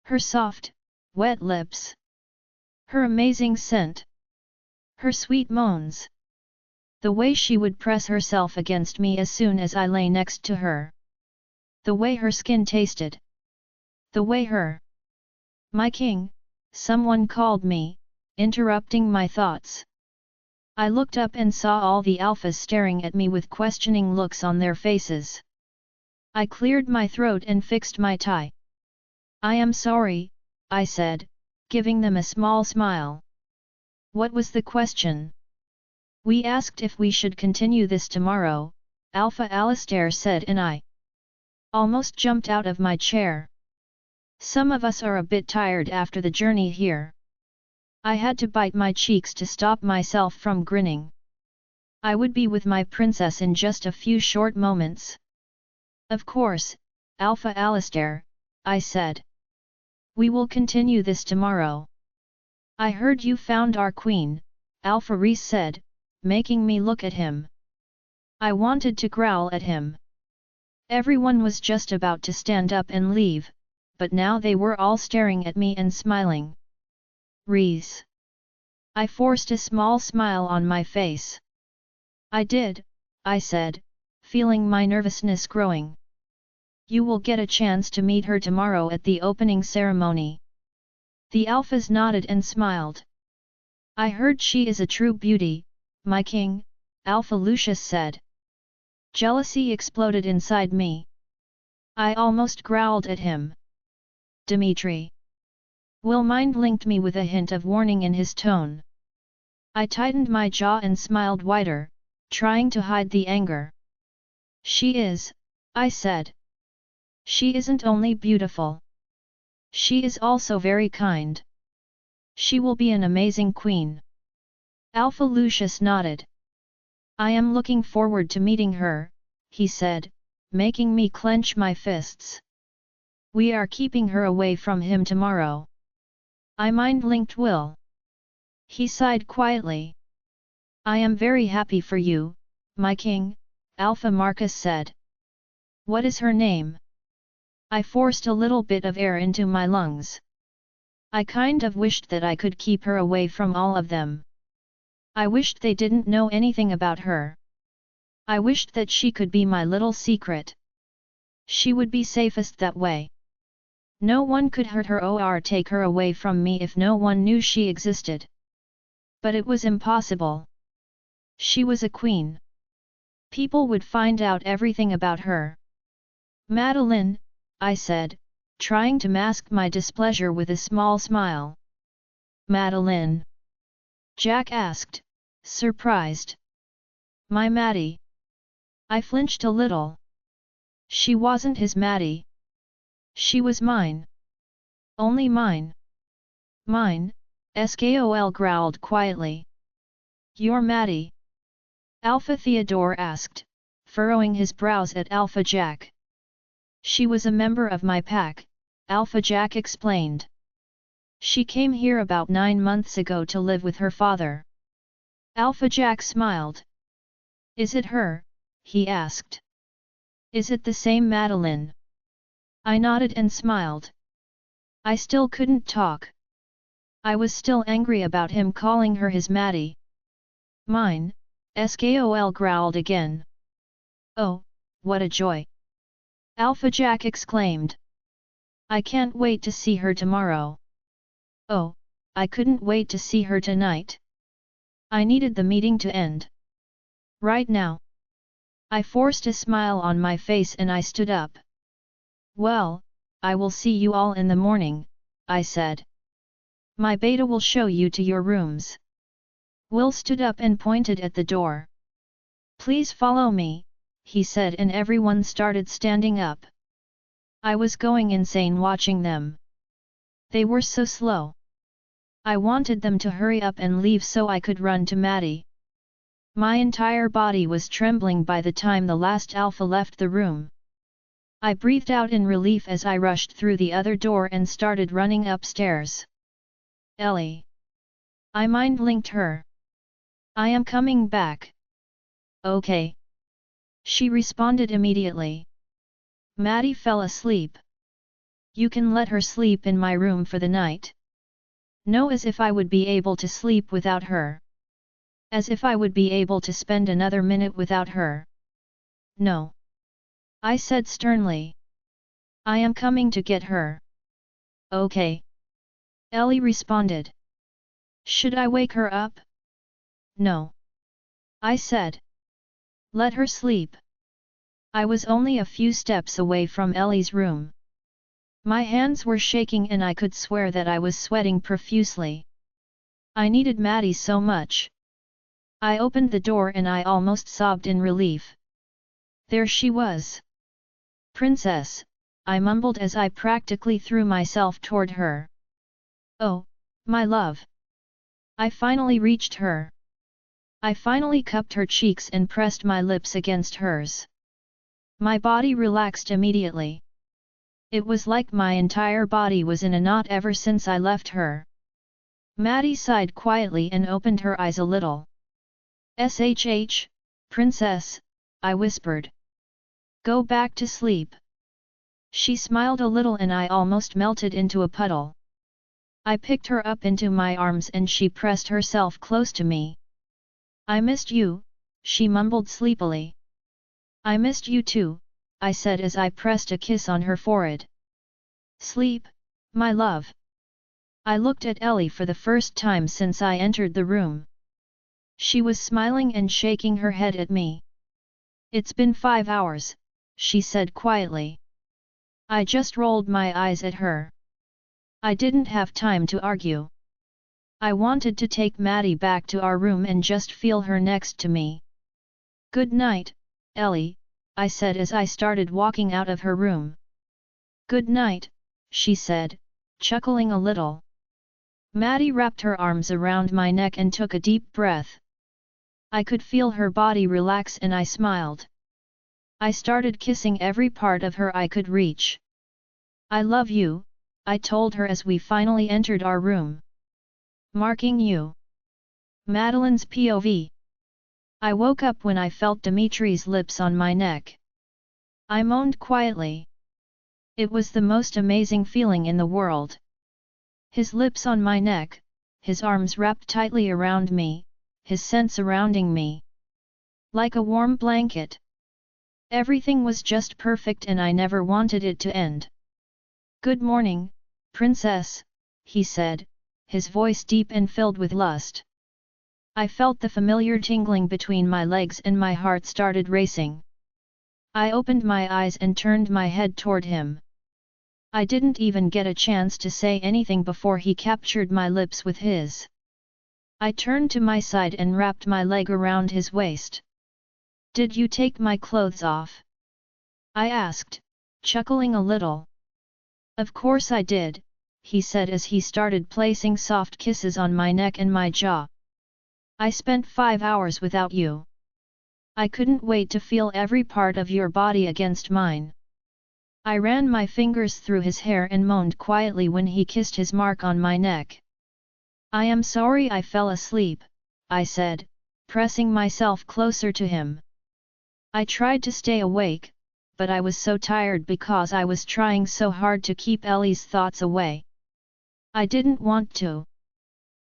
Her soft, wet lips. Her amazing scent. Her sweet moans. The way she would press herself against me as soon as I lay next to her. The way her skin tasted. The way her. My king, someone called me, interrupting my thoughts. I looked up and saw all the alphas staring at me with questioning looks on their faces. I cleared my throat and fixed my tie. I am sorry, I said, giving them a small smile. What was the question? We asked if we should continue this tomorrow, Alpha Alistair said, and I almost jumped out of my chair. Some of us are a bit tired after the journey here. I had to bite my cheeks to stop myself from grinning. I would be with my princess in just a few short moments. Of course, Alpha Alistair, I said. We will continue this tomorrow. I heard you found our queen, Alpha Reese said, making me look at him. I wanted to growl at him. Everyone was just about to stand up and leave, but now they were all staring at me and smiling. Reese. I forced a small smile on my face. I did, I said, feeling my nervousness growing. You will get a chance to meet her tomorrow at the opening ceremony. The alphas nodded and smiled. I heard she is a true beauty, my king, Alpha Lucius said. Jealousy exploded inside me. I almost growled at him. Dimitri. Will mind-linked me with a hint of warning in his tone. I tightened my jaw and smiled wider, trying to hide the anger. She is, I said. She isn't only beautiful. She is also very kind. She will be an amazing queen. Alpha Lucius nodded. I am looking forward to meeting her, he said, making me clench my fists. We are keeping her away from him tomorrow. I mind-linked Will. He sighed quietly. I am very happy for you, my king, Alpha Marcus said. What is her name? I forced a little bit of air into my lungs. I kind of wished that I could keep her away from all of them. I wished they didn't know anything about her. I wished that she could be my little secret. She would be safest that way. No one could hurt her or take her away from me if no one knew she existed. But it was impossible. She was a queen. People would find out everything about her. Madeline, I said, trying to mask my displeasure with a small smile. Madeline? Jack asked, surprised. My Maddie. I flinched a little. She wasn't his Maddie. She was mine. Only mine. Mine, Skol growled quietly. You're Maddie? Alpha Theodore asked, furrowing his brows at Alpha Jack. She was a member of my pack, Alpha Jack explained. She came here about 9 months ago to live with her father. Alpha Jack smiled. Is it her? He asked. Is it the same Madeline? I nodded and smiled. I still couldn't talk. I was still angry about him calling her his Maddie. Mine, Skol growled again. Oh, what a joy! Alpha Jack exclaimed. I can't wait to see her tomorrow. Oh, I couldn't wait to see her tonight. I needed the meeting to end. Right now. I forced a smile on my face and I stood up. Well, I will see you all in the morning, I said. My beta will show you to your rooms. Will stood up and pointed at the door. Please follow me, he said, and everyone started standing up. I was going insane watching them. They were so slow. I wanted them to hurry up and leave so I could run to Maddie. My entire body was trembling by the time the last alpha left the room. I breathed out in relief as I rushed through the other door and started running upstairs. Ellie. I mind-linked her. I am coming back. Okay. She responded immediately. Maddie fell asleep. You can let her sleep in my room for the night. No, as if I would be able to sleep without her. As if I would be able to spend another minute without her. No. I said sternly. I am coming to get her. Okay. Ellie responded. Should I wake her up? No. I said. Let her sleep. I was only a few steps away from Ellie's room. My hands were shaking and I could swear that I was sweating profusely. I needed Maddie so much. I opened the door and I almost sobbed in relief. There she was. Princess, I mumbled as I practically threw myself toward her. Oh, my love. I finally reached her. I finally cupped her cheeks and pressed my lips against hers. My body relaxed immediately. It was like my entire body was in a knot ever since I left her. Maddie sighed quietly and opened her eyes a little. SHH, princess, I whispered. Go back to sleep. She smiled a little and I almost melted into a puddle. I picked her up into my arms and she pressed herself close to me. I missed you, she mumbled sleepily. I missed you too, I said as I pressed a kiss on her forehead. Sleep, my love. I looked at Ellie for the first time since I entered the room. She was smiling and shaking her head at me. It's been 5 hours, she said quietly. I just rolled my eyes at her. I didn't have time to argue. I wanted to take Maddie back to our room and just feel her next to me. Good night, Ellie, I said as I started walking out of her room. Good night, she said, chuckling a little. Maddie wrapped her arms around my neck and took a deep breath. I could feel her body relax and I smiled. I started kissing every part of her I could reach. I love you, I told her as we finally entered our room. Marking you. Madeline's POV. I woke up when I felt Dimitri's lips on my neck. I moaned quietly. It was the most amazing feeling in the world. His lips on my neck, his arms wrapped tightly around me, his scent surrounding me. Like a warm blanket. Everything was just perfect and I never wanted it to end. Good morning, princess, he said, his voice deep and filled with lust. I felt the familiar tingling between my legs and my heart started racing. I opened my eyes and turned my head toward him. I didn't even get a chance to say anything before he captured my lips with his. I turned to my side and wrapped my leg around his waist. Did you take my clothes off? I asked, chuckling a little. Of course I did, he said as he started placing soft kisses on my neck and my jaw. I spent 5 hours without you. I couldn't wait to feel every part of your body against mine. I ran my fingers through his hair and moaned quietly when he kissed his mark on my neck. I am sorry I fell asleep, I said, pressing myself closer to him. I tried to stay awake, but I was so tired because I was trying so hard to keep Ellie's thoughts away. I didn't want to.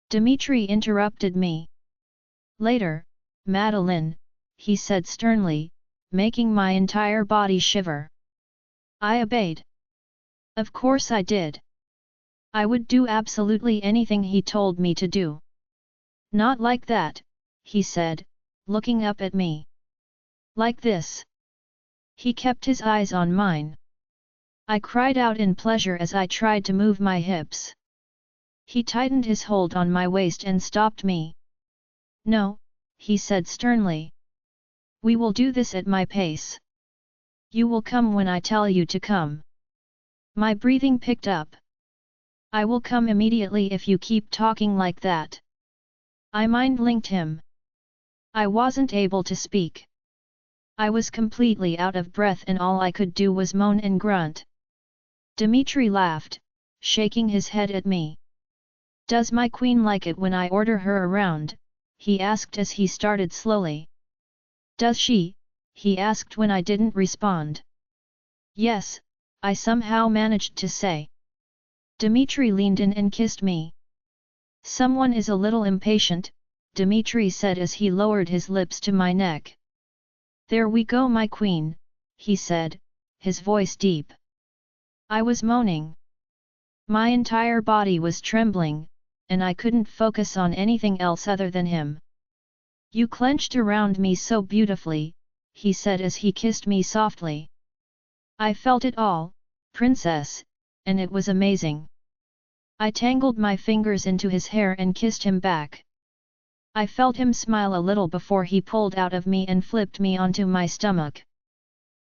Dmitri interrupted me. Later, Madeline, he said sternly, making my entire body shiver. I obeyed. Of course I did. I would do absolutely anything he told me to do. Not like that, he said, looking up at me. Like this. He kept his eyes on mine. I cried out in pleasure as I tried to move my hips. He tightened his hold on my waist and stopped me. No, he said sternly. We will do this at my pace. You will come when I tell you to come. My breathing picked up. I will come immediately if you keep talking like that. I mind-linked him. I wasn't able to speak. I was completely out of breath and all I could do was moan and grunt. Dmitri laughed, shaking his head at me. Does my queen like it when I order her around? He asked as he started slowly. Does she? He asked when I didn't respond. Yes, I somehow managed to say. Dmitri leaned in and kissed me. Someone is a little impatient, Dmitri said as he lowered his lips to my neck. There we go my queen, he said, his voice deep. I was moaning. My entire body was trembling, and I couldn't focus on anything else other than him. You clenched around me so beautifully, he said as he kissed me softly. I felt it all, princess, and it was amazing. I tangled my fingers into his hair and kissed him back. I felt him smile a little before he pulled out of me and flipped me onto my stomach.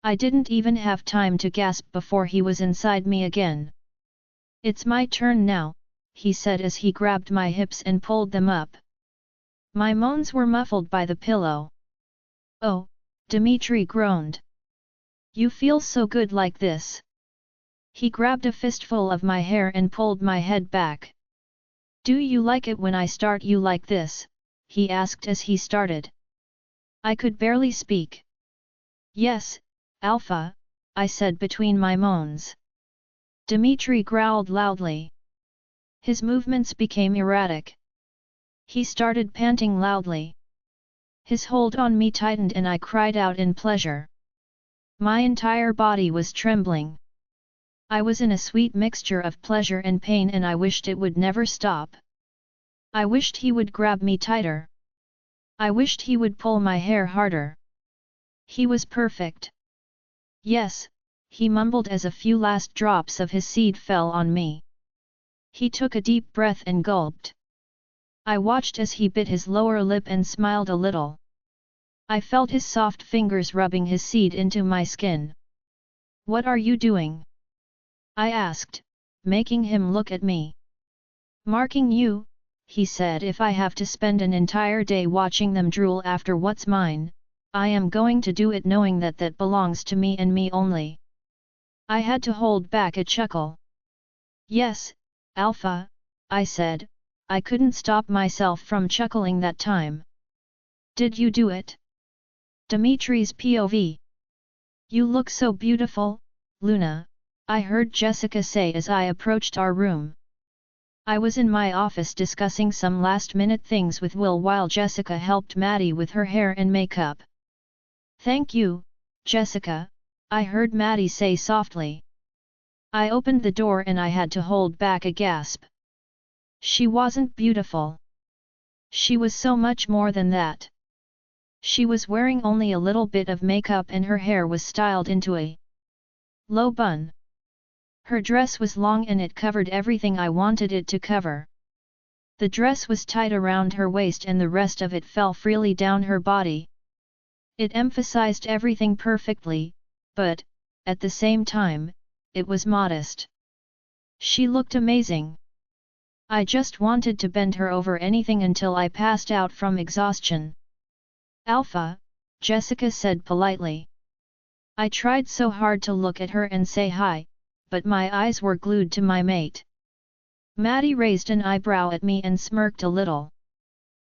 I didn't even have time to gasp before he was inside me again. It's my turn now, he said as he grabbed my hips and pulled them up. My moans were muffled by the pillow. Oh, Dmitri groaned. You feel so good like this. He grabbed a fistful of my hair and pulled my head back. Do you like it when I start you like this? He asked as he started. I could barely speak. Yes, Alpha, I said between my moans. Dmitri growled loudly. His movements became erratic. He started panting loudly. His hold on me tightened and I cried out in pleasure. My entire body was trembling. I was in a sweet mixture of pleasure and pain and I wished it would never stop. I wished he would grab me tighter. I wished he would pull my hair harder. He was perfect. Yes, he mumbled as a few last drops of his seed fell on me. He took a deep breath and gulped. I watched as he bit his lower lip and smiled a little. I felt his soft fingers rubbing his seed into my skin. What are you doing? I asked, making him look at me. Marking you, he said. If I have to spend an entire day watching them drool after what's mine, I am going to do it knowing that that belongs to me and me only. I had to hold back a chuckle. Yes, Alpha, I said, I couldn't stop myself from chuckling that time. Did you do it? Dmitri's POV. You look so beautiful, Luna, I heard Jessica say as I approached our room. I was in my office discussing some last-minute things with Will while Jessica helped Maddie with her hair and makeup. Thank you, Jessica, I heard Maddie say softly. I opened the door and I had to hold back a gasp. She wasn't beautiful. She was so much more than that. She was wearing only a little bit of makeup and her hair was styled into a low bun. Her dress was long and it covered everything I wanted it to cover. The dress was tight around her waist and the rest of it fell freely down her body. It emphasized everything perfectly, but, at the same time, it was modest. She looked amazing. I just wanted to bend her over anything until I passed out from exhaustion. Alpha, Jessica said politely. I tried so hard to look at her and say hi, but my eyes were glued to my mate. Maddie raised an eyebrow at me and smirked a little.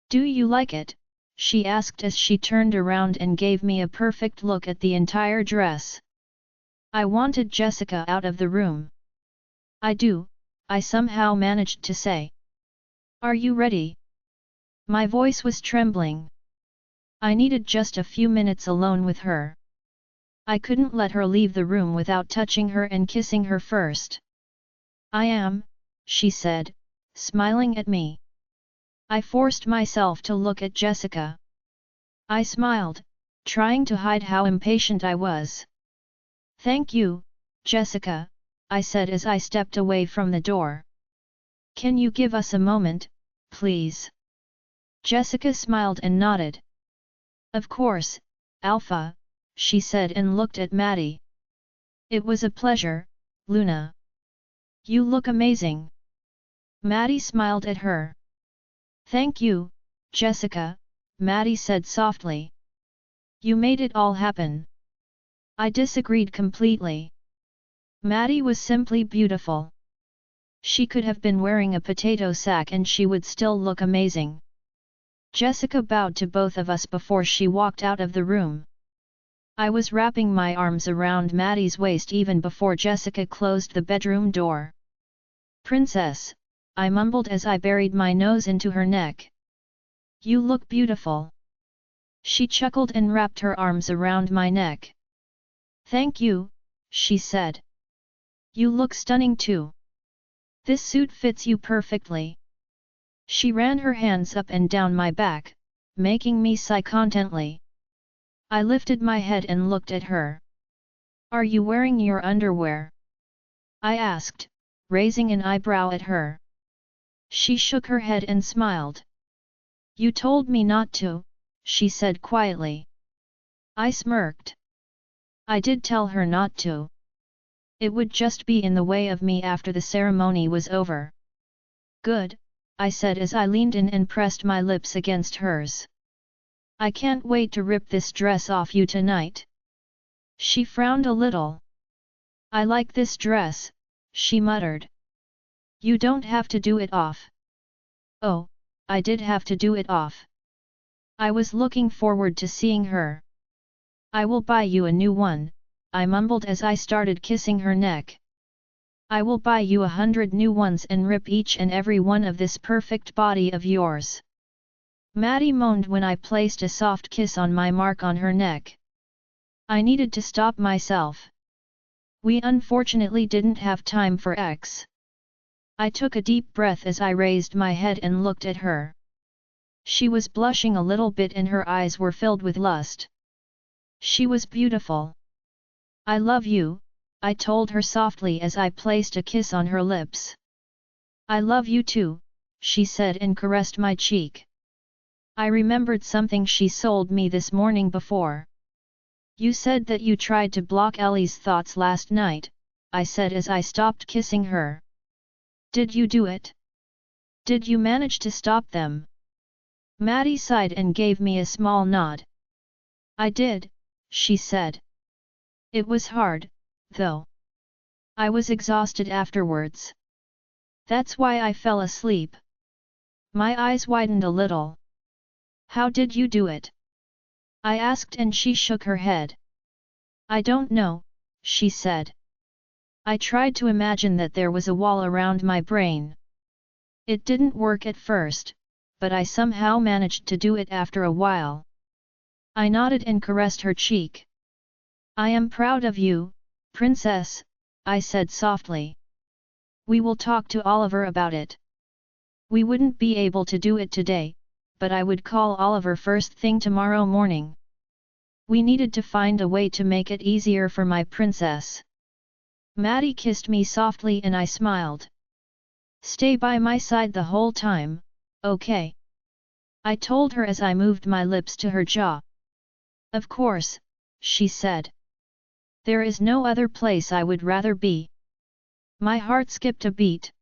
Do you like it? She asked as she turned around and gave me a perfect look at the entire dress. I wanted Jessica out of the room. I do, I somehow managed to say. Are you ready? My voice was trembling. I needed just a few minutes alone with her. I couldn't let her leave the room without touching her and kissing her first. I am, she said, smiling at me. I forced myself to look at Jessica. I smiled, trying to hide how impatient I was. Thank you, Jessica, I said as I stepped away from the door. Can you give us a moment, please? Jessica smiled and nodded. Of course, Alpha, she said and looked at Maddie. It was a pleasure, Luna. You look amazing. Maddie smiled at her. Thank you, Jessica, Maddie said softly. You made it all happen. I disagreed completely. Maddie was simply beautiful. She could have been wearing a potato sack and she would still look amazing. Jessica bowed to both of us before she walked out of the room. I was wrapping my arms around Maddie's waist even before Jessica closed the bedroom door. Princess, I mumbled as I buried my nose into her neck. You look beautiful. She chuckled and wrapped her arms around my neck. Thank you, she said. You look stunning too. This suit fits you perfectly. She ran her hands up and down my back, making me sigh contently. I lifted my head and looked at her. Are you wearing your underwear? I asked, raising an eyebrow at her. She shook her head and smiled. You told me not to, she said quietly. I smirked. I did tell her not to. It would just be in the way of me after the ceremony was over. Good, I said as I leaned in and pressed my lips against hers. I can't wait to rip this dress off you tonight. She frowned a little. I like this dress, she muttered. You don't have to do it off. Oh, I did have to do it off. I was looking forward to seeing her. I will buy you a new one, I mumbled as I started kissing her neck. I will buy you 100 new ones and rip each and every one of this perfect body of yours. Maddie moaned when I placed a soft kiss on my mark on her neck. I needed to stop myself. We unfortunately didn't have time for X. I took a deep breath as I raised my head and looked at her. She was blushing a little bit and her eyes were filled with lust. She was beautiful. I love you, I told her softly as I placed a kiss on her lips. I love you too, she said and caressed my cheek. I remembered something she sold me this morning before. You said that you tried to block Ellie's thoughts last night, I said as I stopped kissing her. Did you do it? Did you manage to stop them? Maddie sighed and gave me a small nod. I did, she said. It was hard, though. I was exhausted afterwards. That's why I fell asleep. My eyes widened a little. How did you do it? I asked and she shook her head. I don't know, she said. I tried to imagine that there was a wall around my brain. It didn't work at first, but I somehow managed to do it after a while. I nodded and caressed her cheek. I am proud of you, princess, I said softly. We will talk to Oliver about it. We wouldn't be able to do it today, but I would call Oliver first thing tomorrow morning. We needed to find a way to make it easier for my princess. Maddie kissed me softly and I smiled. Stay by my side the whole time, okay? I told her as I moved my lips to her jaw. Of course, she said. There is no other place I would rather be. My heart skipped a beat.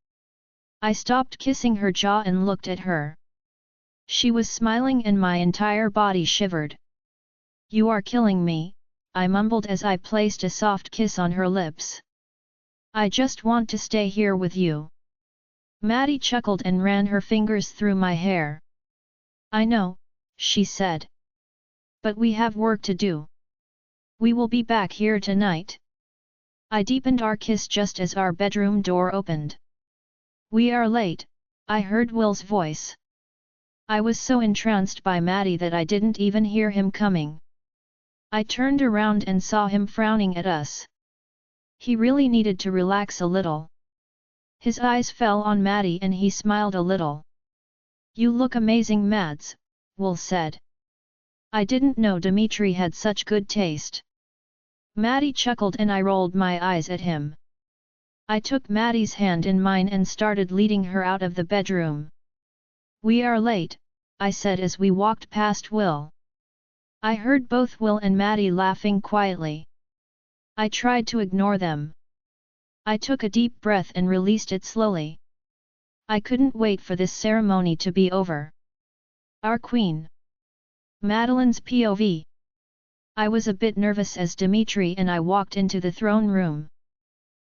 I stopped kissing her jaw and looked at her. She was smiling and my entire body shivered. You are killing me, I mumbled as I placed a soft kiss on her lips. I just want to stay here with you. Maddie chuckled and ran her fingers through my hair. I know, she said. But we have work to do. We will be back here tonight. I deepened our kiss just as our bedroom door opened. We are late, I heard Will's voice. I was so entranced by Maddie that I didn't even hear him coming. I turned around and saw him frowning at us. He really needed to relax a little. His eyes fell on Maddie and he smiled a little. You look amazing, Mads, Will said. I didn't know Dmitri had such good taste. Maddie chuckled and I rolled my eyes at him. I took Maddie's hand in mine and started leading her out of the bedroom. We are late, I said as we walked past Will. I heard both Will and Maddie laughing quietly. I tried to ignore them. I took a deep breath and released it slowly. I couldn't wait for this ceremony to be over. Our queen. Madeline's POV. I was a bit nervous as Dmitri and I walked into the throne room.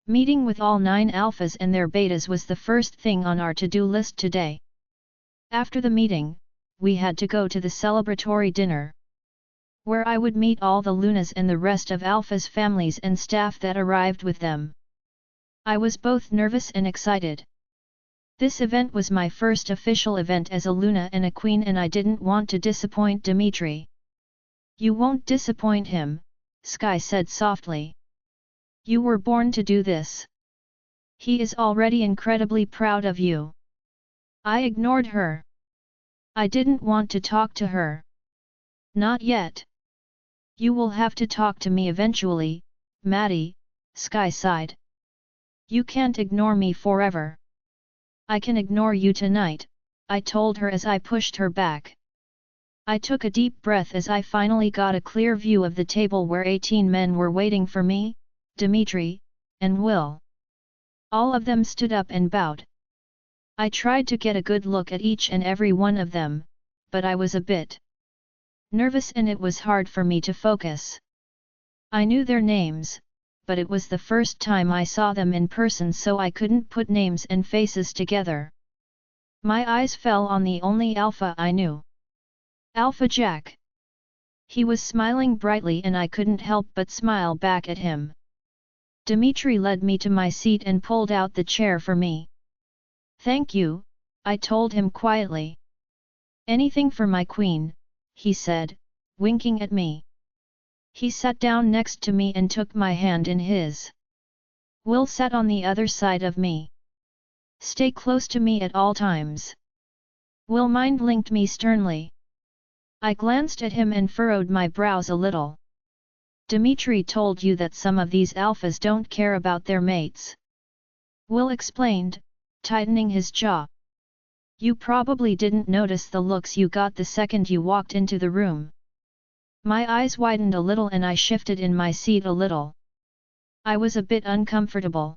Meeting with all 9 alphas and their betas was the first thing on our to-do list today. After the meeting, we had to go to the celebratory dinner, where I would meet all the Lunas and the rest of Alpha's families and staff that arrived with them. I was both nervous and excited. This event was my first official event as a Luna and a Queen and I didn't want to disappoint Dmitri. You won't disappoint him, Sky said softly. You were born to do this. He is already incredibly proud of you. I ignored her. I didn't want to talk to her. Not yet. You will have to talk to me eventually, Maddie, Sky sighed. You can't ignore me forever. I can ignore you tonight, I told her as I pushed her back. I took a deep breath as I finally got a clear view of the table where 18 men were waiting for me, Dmitri, and Will. All of them stood up and bowed. I tried to get a good look at each and every one of them, but I was a bit nervous and it was hard for me to focus. I knew their names, but it was the first time I saw them in person so I couldn't put names and faces together. My eyes fell on the only alpha I knew. Alpha Jack. He was smiling brightly and I couldn't help but smile back at him. Dmitri led me to my seat and pulled out the chair for me. Thank you, I told him quietly. Anything for my queen, he said, winking at me. He sat down next to me and took my hand in his. Will sat on the other side of me. Stay close to me at all times. Will mind-linked me sternly. I glanced at him and furrowed my brows a little. Dmitri told you that some of these alphas don't care about their mates. Will explained, tightening his jaw. You probably didn't notice the looks you got the second you walked into the room. My eyes widened a little and I shifted in my seat a little. I was a bit uncomfortable.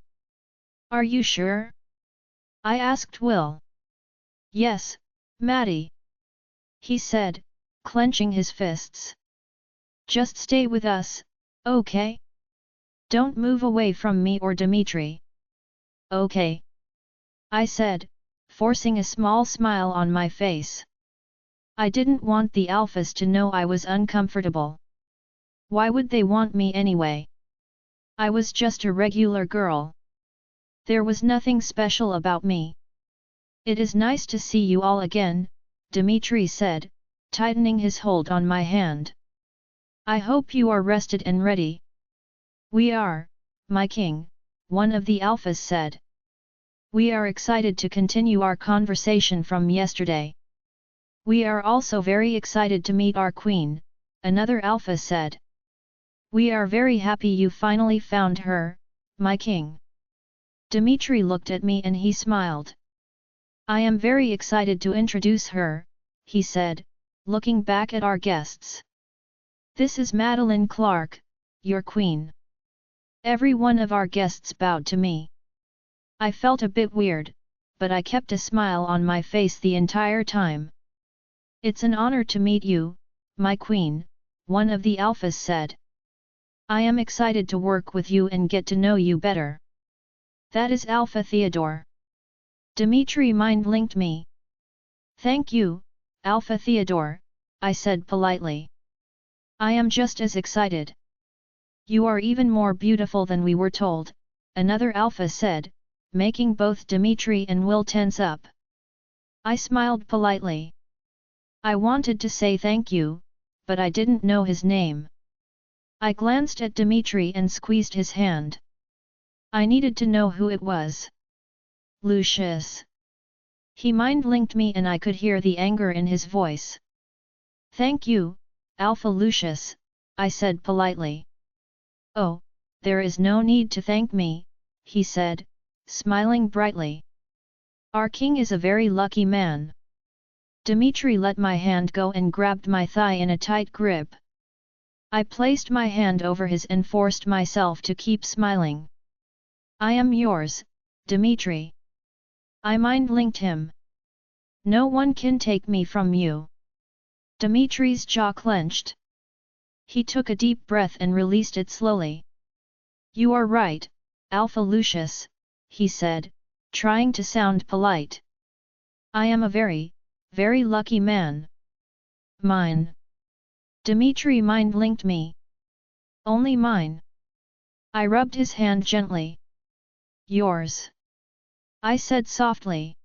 Are you sure? I asked Will. Yes, Maddie. He said, clenching his fists. Just stay with us, okay? Don't move away from me or Dmitri. Okay. I said, forcing a small smile on my face. I didn't want the alphas to know I was uncomfortable. Why would they want me anyway? I was just a regular girl. There was nothing special about me. It is nice to see you all again, Dmitri said, tightening his hold on my hand. I hope you are rested and ready. We are, my king, one of the alphas said. We are excited to continue our conversation from yesterday. We are also very excited to meet our queen, another alpha said. We are very happy you finally found her, my king. Dmitri looked at me and he smiled. I am very excited to introduce her, he said, looking back at our guests. This is Madeline Clark, your queen. Every one of our guests bowed to me. I felt a bit weird, but I kept a smile on my face the entire time. It's an honor to meet you, my queen, one of the alphas said. I am excited to work with you and get to know you better. That is Alpha Theodore. Dmitri mind-linked me. Thank you, Alpha Theodore, I said politely. I am just as excited. You are even more beautiful than we were told, another alpha said, making both Dmitri and Will tense up. I smiled politely. I wanted to say thank you, but I didn't know his name. I glanced at Dmitri and squeezed his hand. I needed to know who it was. Lucius. He mind-linked me and I could hear the anger in his voice. Thank you, Alpha Lucius, I said politely. Oh, there is no need to thank me, he said, smiling brightly. Our king is a very lucky man. Dmitri let my hand go and grabbed my thigh in a tight grip. I placed my hand over his and forced myself to keep smiling. I am yours, Dmitri. I mind-linked him. No one can take me from you. Dmitri's jaw clenched. He took a deep breath and released it slowly. You are right, Alpha Lucius, he said, trying to sound polite. I am a very, very lucky man. Mine. Dmitri mind-linked me. Only mine. I rubbed his hand gently. Yours. I said softly.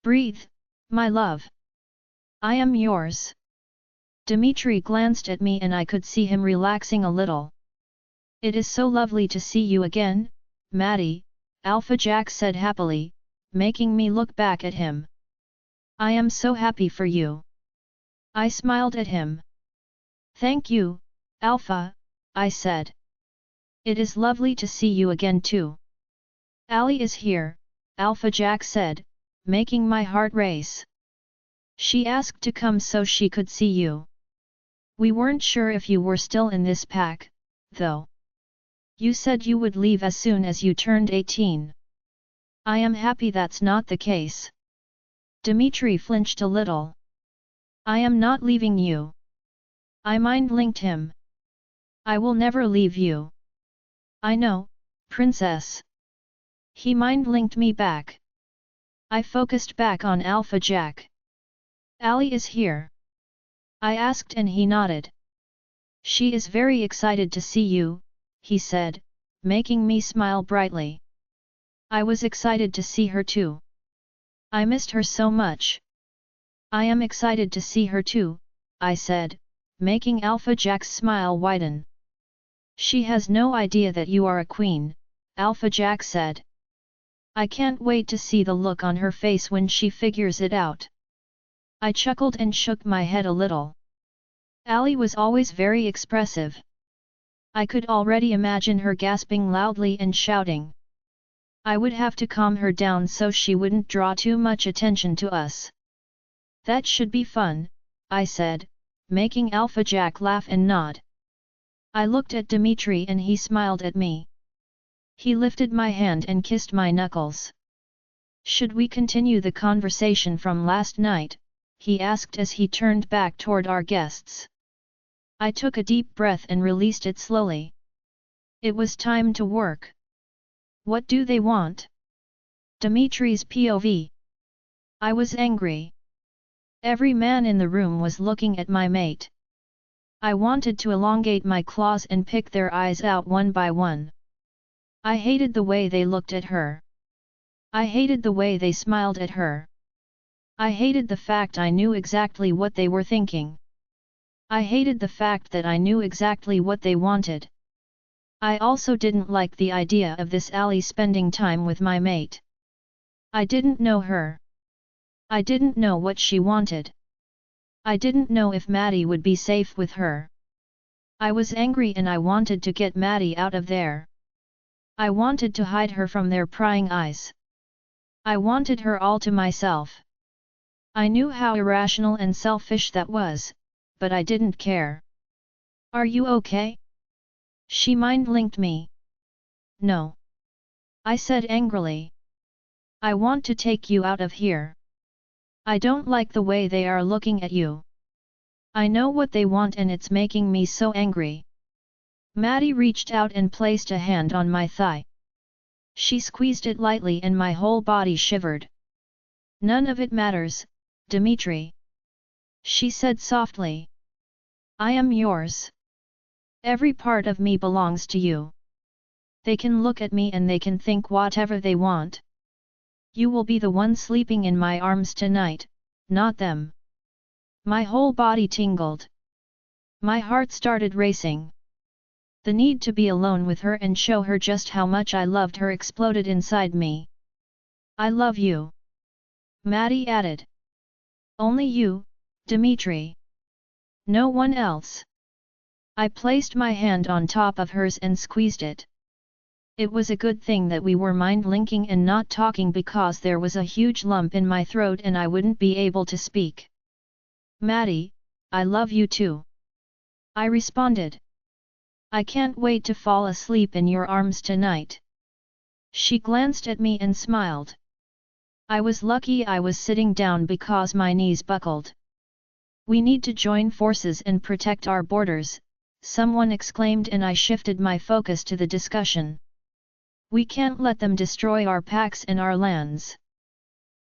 Breathe, my love. I am yours. Dmitri glanced at me and I could see him relaxing a little. It is so lovely to see you again, Maddie, Alpha Jack said happily, making me look back at him. I am so happy for you. I smiled at him. Thank you, Alpha, I said. It is lovely to see you again too. Ellie is here, Alpha Jack said, making my heart race. She asked to come so she could see you. We weren't sure if you were still in this pack, though. You said you would leave as soon as you turned 18. I am happy that's not the case. Dmitri flinched a little. I am not leaving you. I mind-linked him. I will never leave you. I know, princess. He mind-linked me back. I focused back on Alpha Jack. Ellie is here. I asked and he nodded. She is very excited to see you, he said, making me smile brightly. I was excited to see her too. I missed her so much. I am excited to see her too, I said, making Alpha Jack's smile widen. She has no idea that you are a queen, Alpha Jack said. I can't wait to see the look on her face when she figures it out. I chuckled and shook my head a little. Ellie was always very expressive. I could already imagine her gasping loudly and shouting. I would have to calm her down so she wouldn't draw too much attention to us. That should be fun, I said, making Alpha Jack laugh and nod. I looked at Dmitri and he smiled at me. He lifted my hand and kissed my knuckles. Should we continue the conversation from last night? He asked as he turned back toward our guests. I took a deep breath and released it slowly. It was time to work. What do they want? Dmitri's POV. I was angry. Every man in the room was looking at my mate. I wanted to elongate my claws and pick their eyes out one by one. I hated the way they looked at her. I hated the way they smiled at her. I hated the fact I knew exactly what they were thinking. I hated the fact that I knew exactly what they wanted. I also didn't like the idea of this Ellie spending time with my mate. I didn't know her. I didn't know what she wanted. I didn't know if Maddie would be safe with her. I was angry and I wanted to get Maddie out of there. I wanted to hide her from their prying eyes. I wanted her all to myself. I knew how irrational and selfish that was, but I didn't care. Are you okay? She mind-linked me. No. I said angrily. I want to take you out of here. I don't like the way they are looking at you. I know what they want and it's making me so angry. Maddie reached out and placed a hand on my thigh. She squeezed it lightly and my whole body shivered. None of it matters, Dmitri. She said softly. I am yours. Every part of me belongs to you. They can look at me and they can think whatever they want. You will be the one sleeping in my arms tonight, not them. My whole body tingled. My heart started racing. The need to be alone with her and show her just how much I loved her exploded inside me. I love you. Maddie added. Only you, Dmitri. No one else. I placed my hand on top of hers and squeezed it. It was a good thing that we were mind-linking and not talking because there was a huge lump in my throat and I wouldn't be able to speak. Maddie, I love you too. I responded. I can't wait to fall asleep in your arms tonight. She glanced at me and smiled. I was lucky I was sitting down because my knees buckled. We need to join forces and protect our borders, someone exclaimed and I shifted my focus to the discussion. We can't let them destroy our packs and our lands.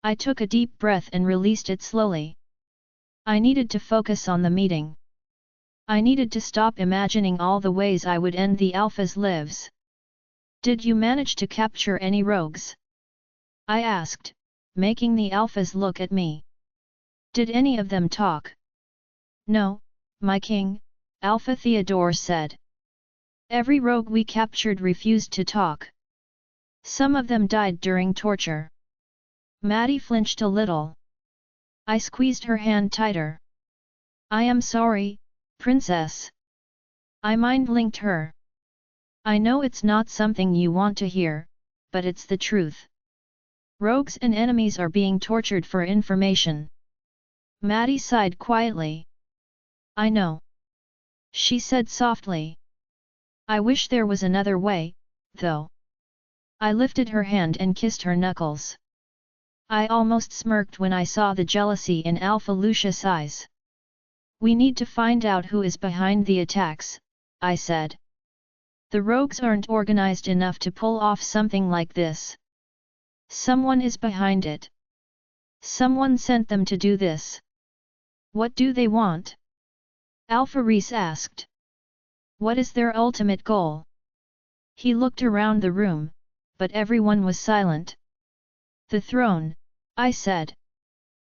I took a deep breath and released it slowly. I needed to focus on the meeting. I needed to stop imagining all the ways I would end the Alpha's lives. Did you manage to capture any rogues? I asked, making the Alphas look at me. Did any of them talk? No, my king, Alpha Theodore said. Every rogue we captured refused to talk. Some of them died during torture. Maddie flinched a little. I squeezed her hand tighter. I am sorry, Princess. I mind-linked her. I know it's not something you want to hear, but it's the truth. Rogues and enemies are being tortured for information. Maddie sighed quietly. I know. She said softly. I wish there was another way, though. I lifted her hand and kissed her knuckles. I almost smirked when I saw the jealousy in Alpha Lucius' eyes. We need to find out who is behind the attacks, I said. The rogues aren't organized enough to pull off something like this. Someone is behind it. Someone sent them to do this. What do they want? Alpha Reese asked. What is their ultimate goal? He looked around the room, but everyone was silent. The throne, I said.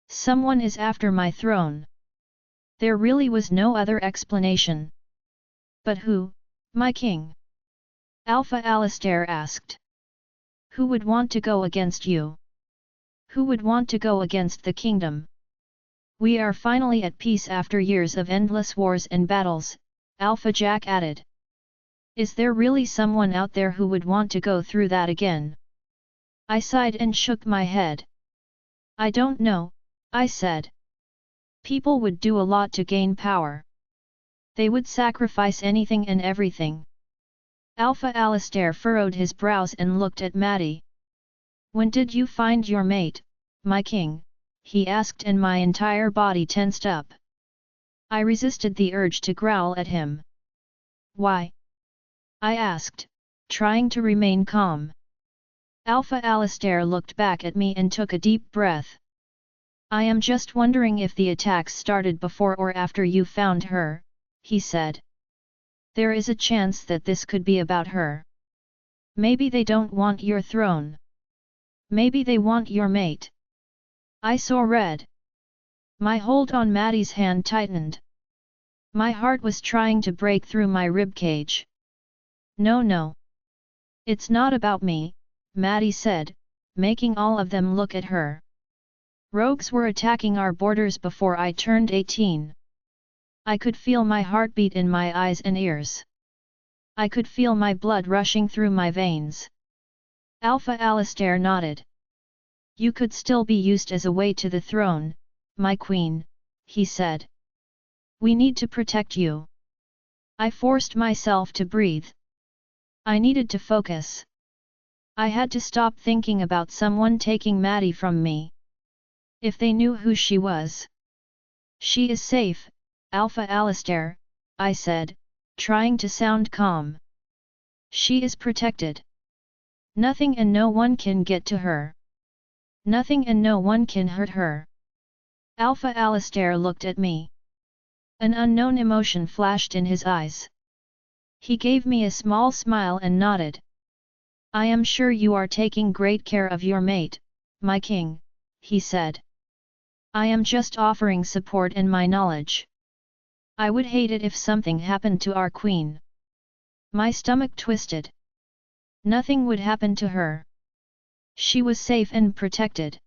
Someone is after my throne. There really was no other explanation. But who, my king? Alpha Alistair asked. Who would want to go against you? Who would want to go against the kingdom? We are finally at peace after years of endless wars and battles, Alpha Jack added. Is there really someone out there who would want to go through that again? I sighed and shook my head. I don't know, I said. People would do a lot to gain power. They would sacrifice anything and everything. Alpha Alistair furrowed his brows and looked at Maddie. When did you find your mate, my king? He asked and my entire body tensed up. I resisted the urge to growl at him. Why? I asked, trying to remain calm. Alpha Alistair looked back at me and took a deep breath. I am just wondering if the attacks started before or after you found her, he said. There is a chance that this could be about her. Maybe they don't want your throne. Maybe they want your mate. I saw red. My hold on Maddie's hand tightened. My heart was trying to break through my ribcage. No. It's not about me, Maddie said, making all of them look at her. Rogues were attacking our borders before I turned 18. I could feel my heartbeat in my eyes and ears. I could feel my blood rushing through my veins. Alpha Alistair nodded. You could still be used as a way to the throne, my queen, he said. We need to protect you. I forced myself to breathe. I needed to focus. I had to stop thinking about someone taking Maddie from me. If they knew who she was. She is safe, Alpha Alistair, I said, trying to sound calm. She is protected. Nothing and no one can get to her. Nothing and no one can hurt her. Alpha Alistair looked at me. An unknown emotion flashed in his eyes. He gave me a small smile and nodded. I am sure you are taking great care of your mate, my king, he said. I am just offering support and my knowledge. I would hate it if something happened to our queen. My stomach twisted. Nothing would happen to her. She was safe and protected.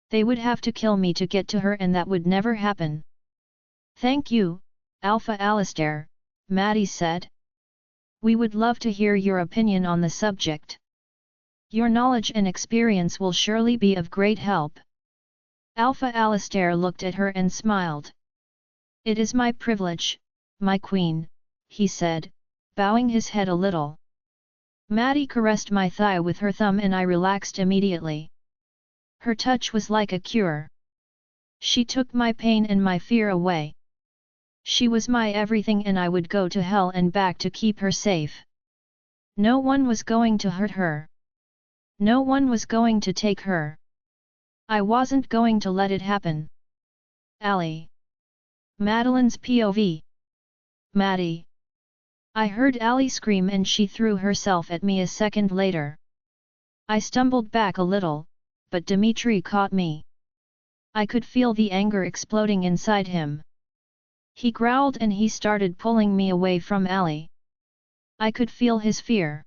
They would have to kill me to get to her and that would never happen. Thank you, Alpha Alistair, Maddie said. We would love to hear your opinion on the subject. Your knowledge and experience will surely be of great help. Alpha Alistair looked at her and smiled. It is my privilege, my queen, he said, bowing his head a little. Maddie caressed my thigh with her thumb and I relaxed immediately. Her touch was like a cure. She took my pain and my fear away. She was my everything and I would go to hell and back to keep her safe. No one was going to hurt her. No one was going to take her. I wasn't going to let it happen. Ellie. Madeline's POV. Maddie. I heard Ellie scream and she threw herself at me a second later. I stumbled back a little, but Dimitri caught me. I could feel the anger exploding inside him. He growled and he started pulling me away from Ellie. I could feel his fear.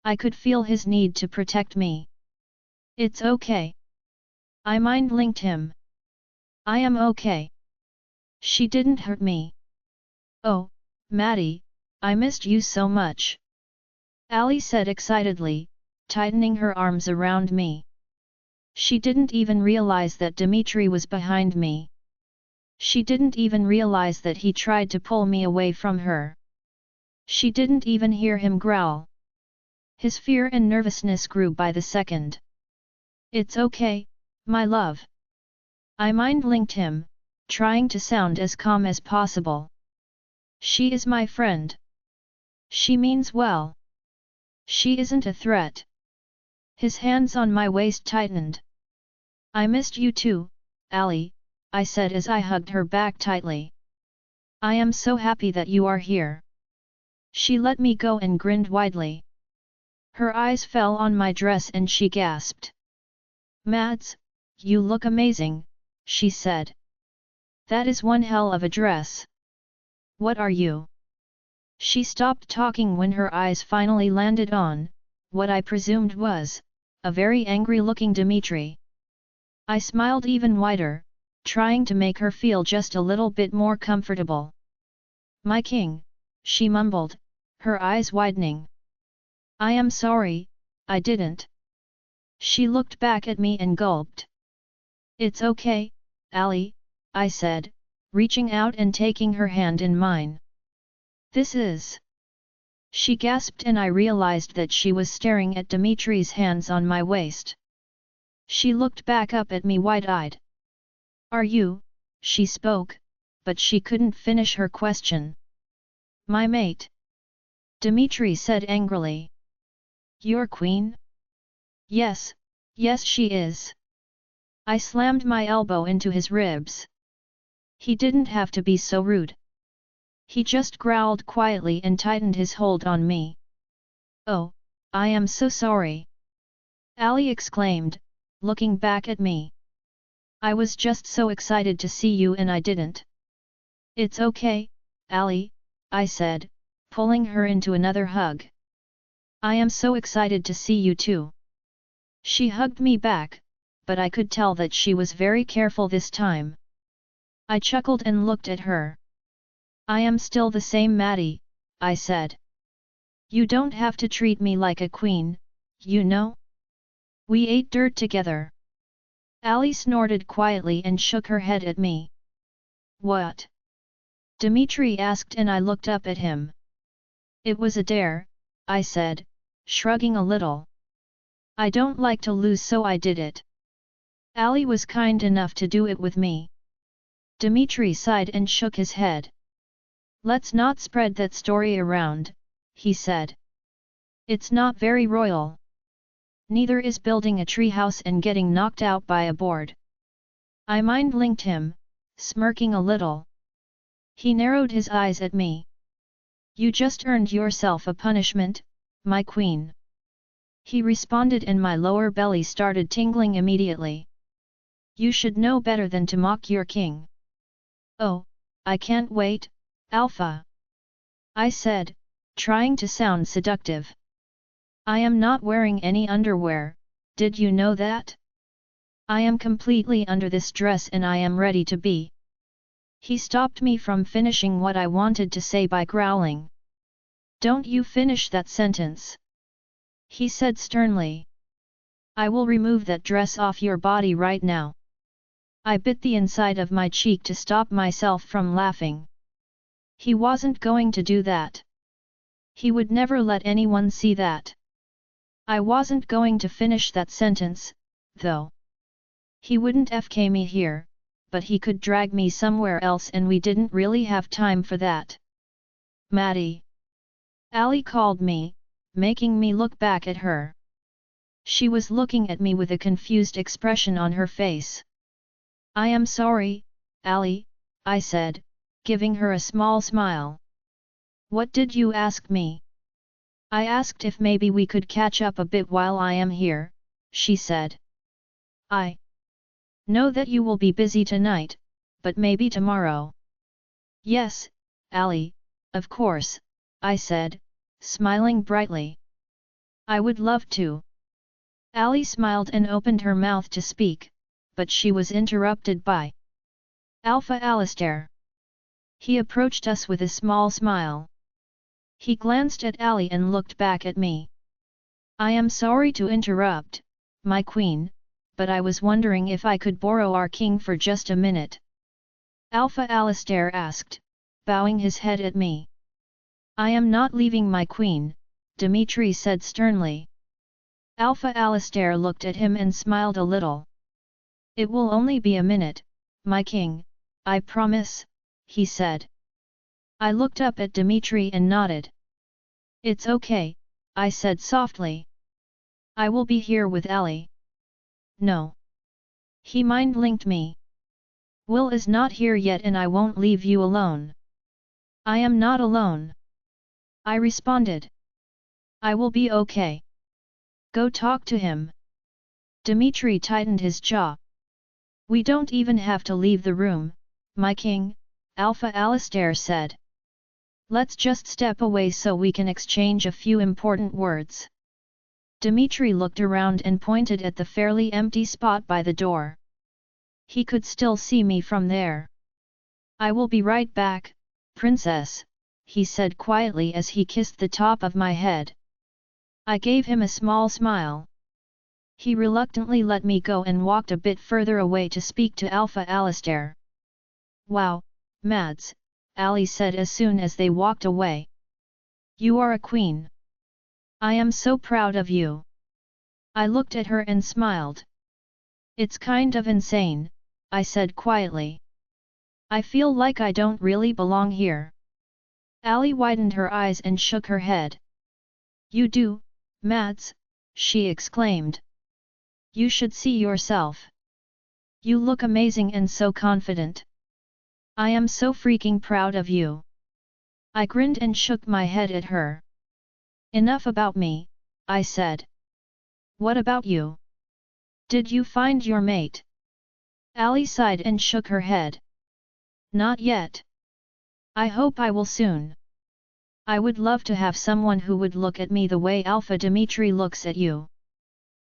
I could feel his need to protect me. It's okay. I mind-linked him. I am okay. She didn't hurt me. Oh, Maddie, I missed you so much. Ellie said excitedly, tightening her arms around me. She didn't even realize that Dimitri was behind me. She didn't even realize that he tried to pull me away from her. She didn't even hear him growl. His fear and nervousness grew by the second. It's okay, my love. I mind-linked him, trying to sound as calm as possible. She is my friend. She means well. She isn't a threat. His hands on my waist tightened. I missed you too, Ellie, I said as I hugged her back tightly. I am so happy that you are here. She let me go and grinned widely. Her eyes fell on my dress and she gasped. Mads, you look amazing, she said. That is one hell of a dress. What are you? She stopped talking when her eyes finally landed on, what I presumed was, a very angry-looking Dimitri. I smiled even wider, trying to make her feel just a little bit more comfortable. My king, she mumbled, her eyes widening. I am sorry, I didn't. She looked back at me and gulped. It's okay, Ellie, I said, reaching out and taking her hand in mine. This is... She gasped and I realized that she was staring at Dimitri's hands on my waist. She looked back up at me wide-eyed. Are you? She spoke, but she couldn't finish her question. My mate? Dimitri said angrily. Your queen? Yes, yes she is. I slammed my elbow into his ribs. He didn't have to be so rude. He just growled quietly and tightened his hold on me. Oh, I am so sorry. Ellie exclaimed, looking back at me. I was just so excited to see you and I didn't. It's okay, Ellie, I said, pulling her into another hug. I am so excited to see you too. She hugged me back, but I could tell that she was very careful this time. I chuckled and looked at her. I am still the same Maddie, I said. You don't have to treat me like a queen, you know? We ate dirt together. Ellie snorted quietly and shook her head at me. What? Dimitri asked and I looked up at him. It was a dare, I said, shrugging a little. I don't like to lose, so I did it. Ellie was kind enough to do it with me. Dmitri sighed and shook his head. Let's not spread that story around, he said. It's not very royal. Neither is building a treehouse and getting knocked out by a board. I mind-linked him, smirking a little. He narrowed his eyes at me. You just earned yourself a punishment, my queen. He responded and my lower belly started tingling immediately. You should know better than to mock your king. Oh, I can't wait, Alpha. I said, trying to sound seductive. I am not wearing any underwear, did you know that? I am completely under this dress and I am ready to be. He stopped me from finishing what I wanted to say by growling. Don't you finish that sentence. He said sternly. I will remove that dress off your body right now. I bit the inside of my cheek to stop myself from laughing. He wasn't going to do that. He would never let anyone see that. I wasn't going to finish that sentence, though. He wouldn't FK me here, but he could drag me somewhere else and we didn't really have time for that. Maddie. Ellie called me, making me look back at her. She was looking at me with a confused expression on her face. I am sorry, Ellie, I said, giving her a small smile. What did you ask me? I asked if maybe we could catch up a bit while I am here, she said. I know that you will be busy tonight, but maybe tomorrow. Yes, Ellie, of course, I said, smiling brightly. I would love to. Ellie smiled and opened her mouth to speak, but she was interrupted by Alpha Alistair. He approached us with a small smile. He glanced at Ellie and looked back at me. I am sorry to interrupt, my queen, but I was wondering if I could borrow our king for just a minute. Alpha Alistair asked, bowing his head at me. I am not leaving my queen, Dmitri said sternly. Alpha Alistair looked at him and smiled a little. It will only be a minute, my king, I promise, he said. I looked up at Dmitri and nodded. It's okay, I said softly. I will be here with Ellie. No. He mind-linked me. Will is not here yet and I won't leave you alone. I am not alone. I responded. I will be okay. Go talk to him. Dmitri tightened his jaw. We don't even have to leave the room, my king, Alpha Alistair said. Let's just step away so we can exchange a few important words. Dmitri looked around and pointed at the fairly empty spot by the door. He could still see me from there. I will be right back, princess, he said quietly as he kissed the top of my head. I gave him a small smile. He reluctantly let me go and walked a bit further away to speak to Alpha Alistair. Wow, Mads, Ali said as soon as they walked away. You are a queen. I am so proud of you. I looked at her and smiled. It's kind of insane, I said quietly. I feel like I don't really belong here. Ali widened her eyes and shook her head. You do, Mads, she exclaimed. You should see yourself. You look amazing and so confident. I am so freaking proud of you. I grinned and shook my head at her. Enough about me, I said. What about you? Did you find your mate? Ali sighed and shook her head. Not yet. I hope I will soon. I would love to have someone who would look at me the way Alpha Dmitri looks at you.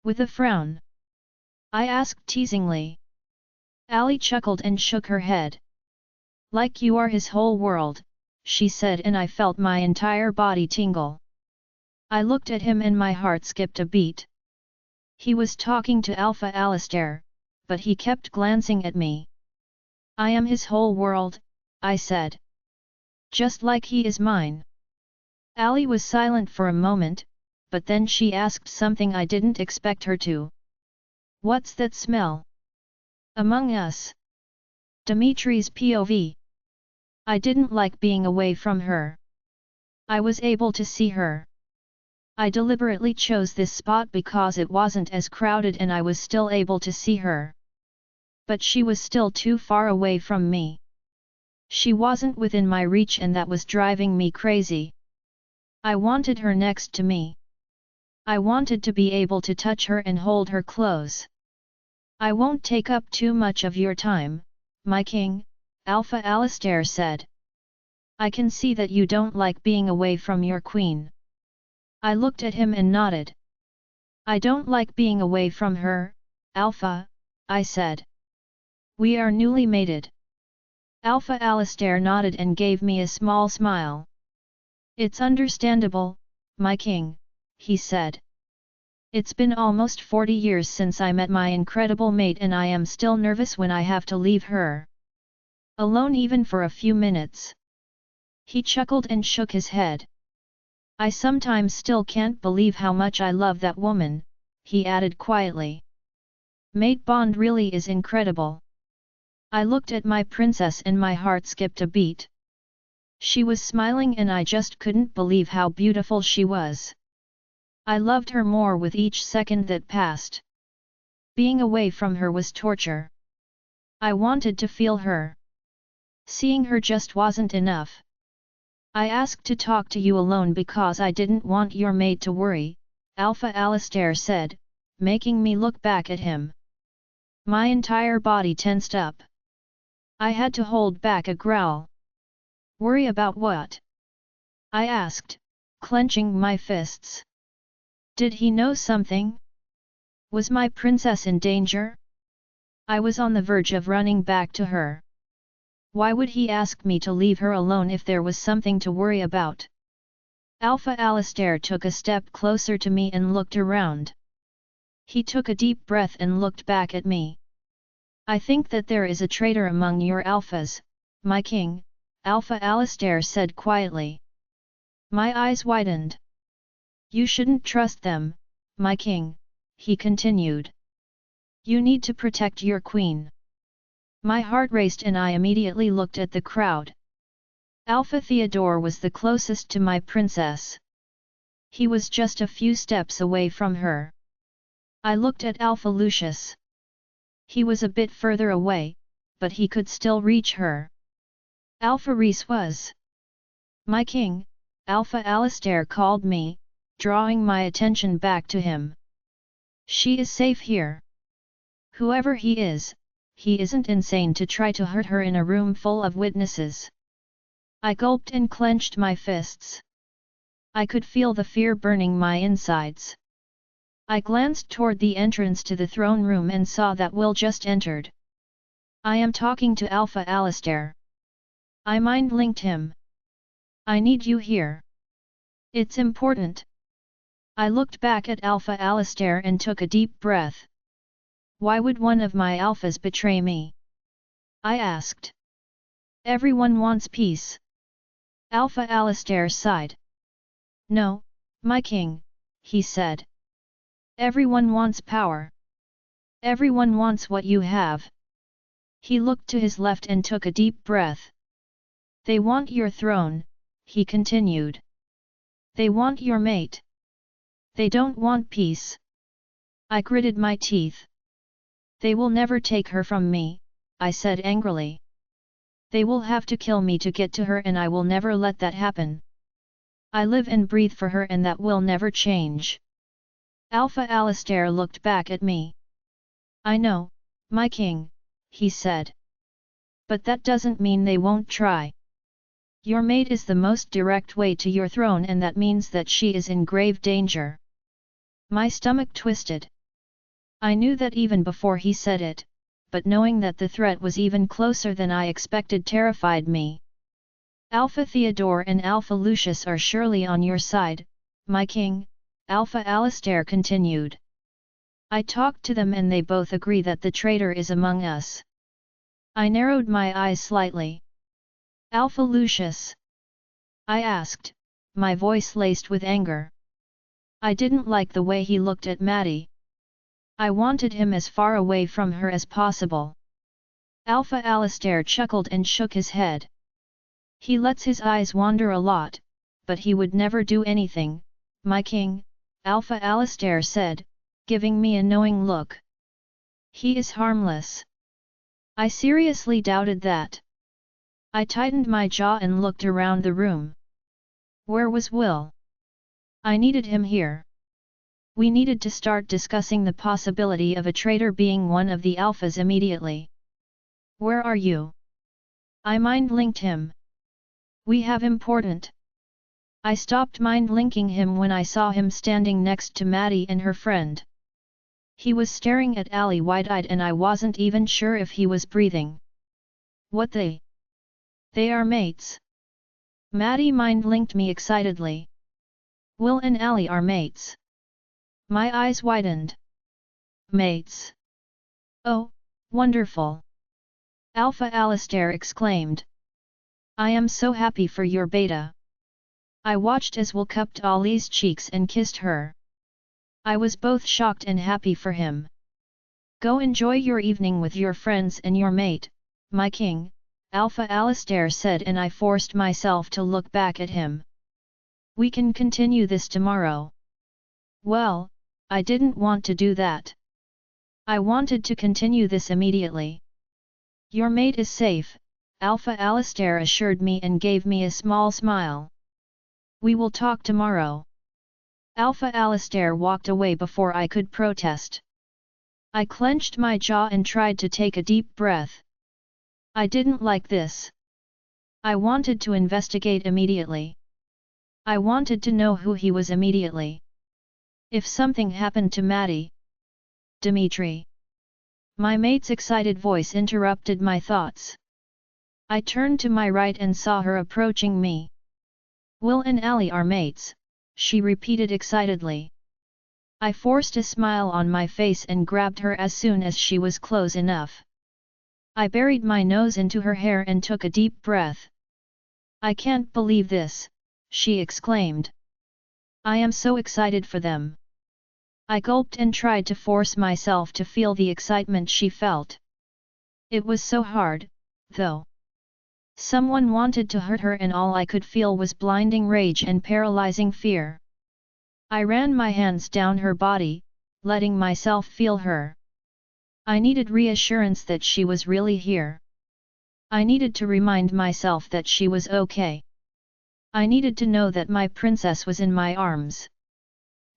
With a frown. I asked teasingly. Ali chuckled and shook her head. Like you are his whole world, she said, and I felt my entire body tingle. I looked at him and my heart skipped a beat. He was talking to Alpha Alistair, but he kept glancing at me. I am his whole world, I said. Just like he is mine. Ellie was silent for a moment, but then she asked something I didn't expect her to. What's that smell? Among us. Dimitri's POV. I didn't like being away from her. I was able to see her. I deliberately chose this spot because it wasn't as crowded and I was still able to see her. But she was still too far away from me. She wasn't within my reach and that was driving me crazy. I wanted her next to me. I wanted to be able to touch her and hold her close. I won't take up too much of your time, my king, Alpha Alistair said. I can see that you don't like being away from your queen. I looked at him and nodded. I don't like being away from her, Alpha, I said. We are newly mated. Alpha Alistair nodded and gave me a small smile. It's understandable, my king, he said. It's been almost 40 years since I met my incredible mate and I am still nervous when I have to leave her alone even for a few minutes. He chuckled and shook his head. I sometimes still can't believe how much I love that woman, he added quietly. Mate bond really is incredible. I looked at my princess and my heart skipped a beat. She was smiling and I just couldn't believe how beautiful she was. I loved her more with each second that passed. Being away from her was torture. I wanted to feel her. Seeing her just wasn't enough. I asked to talk to you alone because I didn't want your mate to worry, Alpha Alistair said, making me look back at him. My entire body tensed up. I had to hold back a growl. Worry about what? I asked, clenching my fists. Did he know something? Was my princess in danger? I was on the verge of running back to her. Why would he ask me to leave her alone if there was something to worry about? Alpha Alistair took a step closer to me and looked around. He took a deep breath and looked back at me. I think that there is a traitor among your alphas, my king, Alpha Alistair said quietly. My eyes widened. You shouldn't trust them, my king, he continued. You need to protect your queen. My heart raced and I immediately looked at the crowd. Alpha Theodore was the closest to my princess. He was just a few steps away from her. I looked at Alpha Lucius. He was a bit further away, but he could still reach her. Alpha Reese was. My king, Alpha Alistair called me, drawing my attention back to him. She is safe here. Whoever he isn't insane to try to hurt her in a room full of witnesses. I gulped and clenched my fists. I could feel the fear burning my insides. I glanced toward the entrance to the throne room and saw that Will just entered. I am talking to Alpha Alistair. I mind-linked him. I need you here. It's important. I looked back at Alpha Alistair and took a deep breath. Why would one of my alphas betray me? I asked. Everyone wants peace. Alpha Alistair sighed. No, my king, he said. Everyone wants power. Everyone wants what you have. He looked to his left and took a deep breath. They want your throne, he continued. They want your mate. They don't want peace. I gritted my teeth. They will never take her from me, I said angrily. They will have to kill me to get to her and I will never let that happen. I live and breathe for her and that will never change. Alpha Alistair looked back at me. I know, my king, he said. But that doesn't mean they won't try. Your mate is the most direct way to your throne and that means that she is in grave danger. My stomach twisted. I knew that even before he said it, but knowing that the threat was even closer than I expected terrified me. Alpha Theodore and Alpha Lucius are surely on your side, my king, Alpha Alistair continued. I talked to them and they both agree that the traitor is among us. I narrowed my eyes slightly. Alpha Lucius? I asked, my voice laced with anger. I didn't like the way he looked at Maddie. I wanted him as far away from her as possible. Alpha Alistair chuckled and shook his head. He lets his eyes wander a lot, but he would never do anything, my king, Alpha Alistair said, giving me a knowing look. He is harmless. I seriously doubted that. I tightened my jaw and looked around the room. Where was Will? I needed him here. We needed to start discussing the possibility of a traitor being one of the alphas immediately. Where are you? I mind-linked him. We have important. I stopped mind-linking him when I saw him standing next to Maddie and her friend. He was staring at Ellie wide-eyed and I wasn't even sure if he was breathing. What they? They are mates. Maddie mind-linked me excitedly. Will and Ellie are mates. My eyes widened. Mates. Oh, wonderful. Alpha Alistair exclaimed. I am so happy for your beta. I watched as Will cupped Ollie's cheeks and kissed her. I was both shocked and happy for him. Go enjoy your evening with your friends and your mate, my king, Alpha Alistair said, and I forced myself to look back at him. We can continue this tomorrow. Well, I didn't want to do that. I wanted to continue this immediately. Your mate is safe, Alpha Alistair assured me and gave me a small smile. We will talk tomorrow. Alpha Alistair walked away before I could protest. I clenched my jaw and tried to take a deep breath. I didn't like this. I wanted to investigate immediately. I wanted to know who he was immediately. If something happened to Maddie. Dimitri. My mate's excited voice interrupted my thoughts. I turned to my right and saw her approaching me. Will and Ellie are mates, she repeated excitedly. I forced a smile on my face and grabbed her as soon as she was close enough. I buried my nose into her hair and took a deep breath. I can't believe this, she exclaimed. I am so excited for them. I gulped and tried to force myself to feel the excitement she felt. It was so hard, though. Someone wanted to hurt her and all I could feel was blinding rage and paralyzing fear. I ran my hands down her body, letting myself feel her. I needed reassurance that she was really here. I needed to remind myself that she was okay. I needed to know that my princess was in my arms.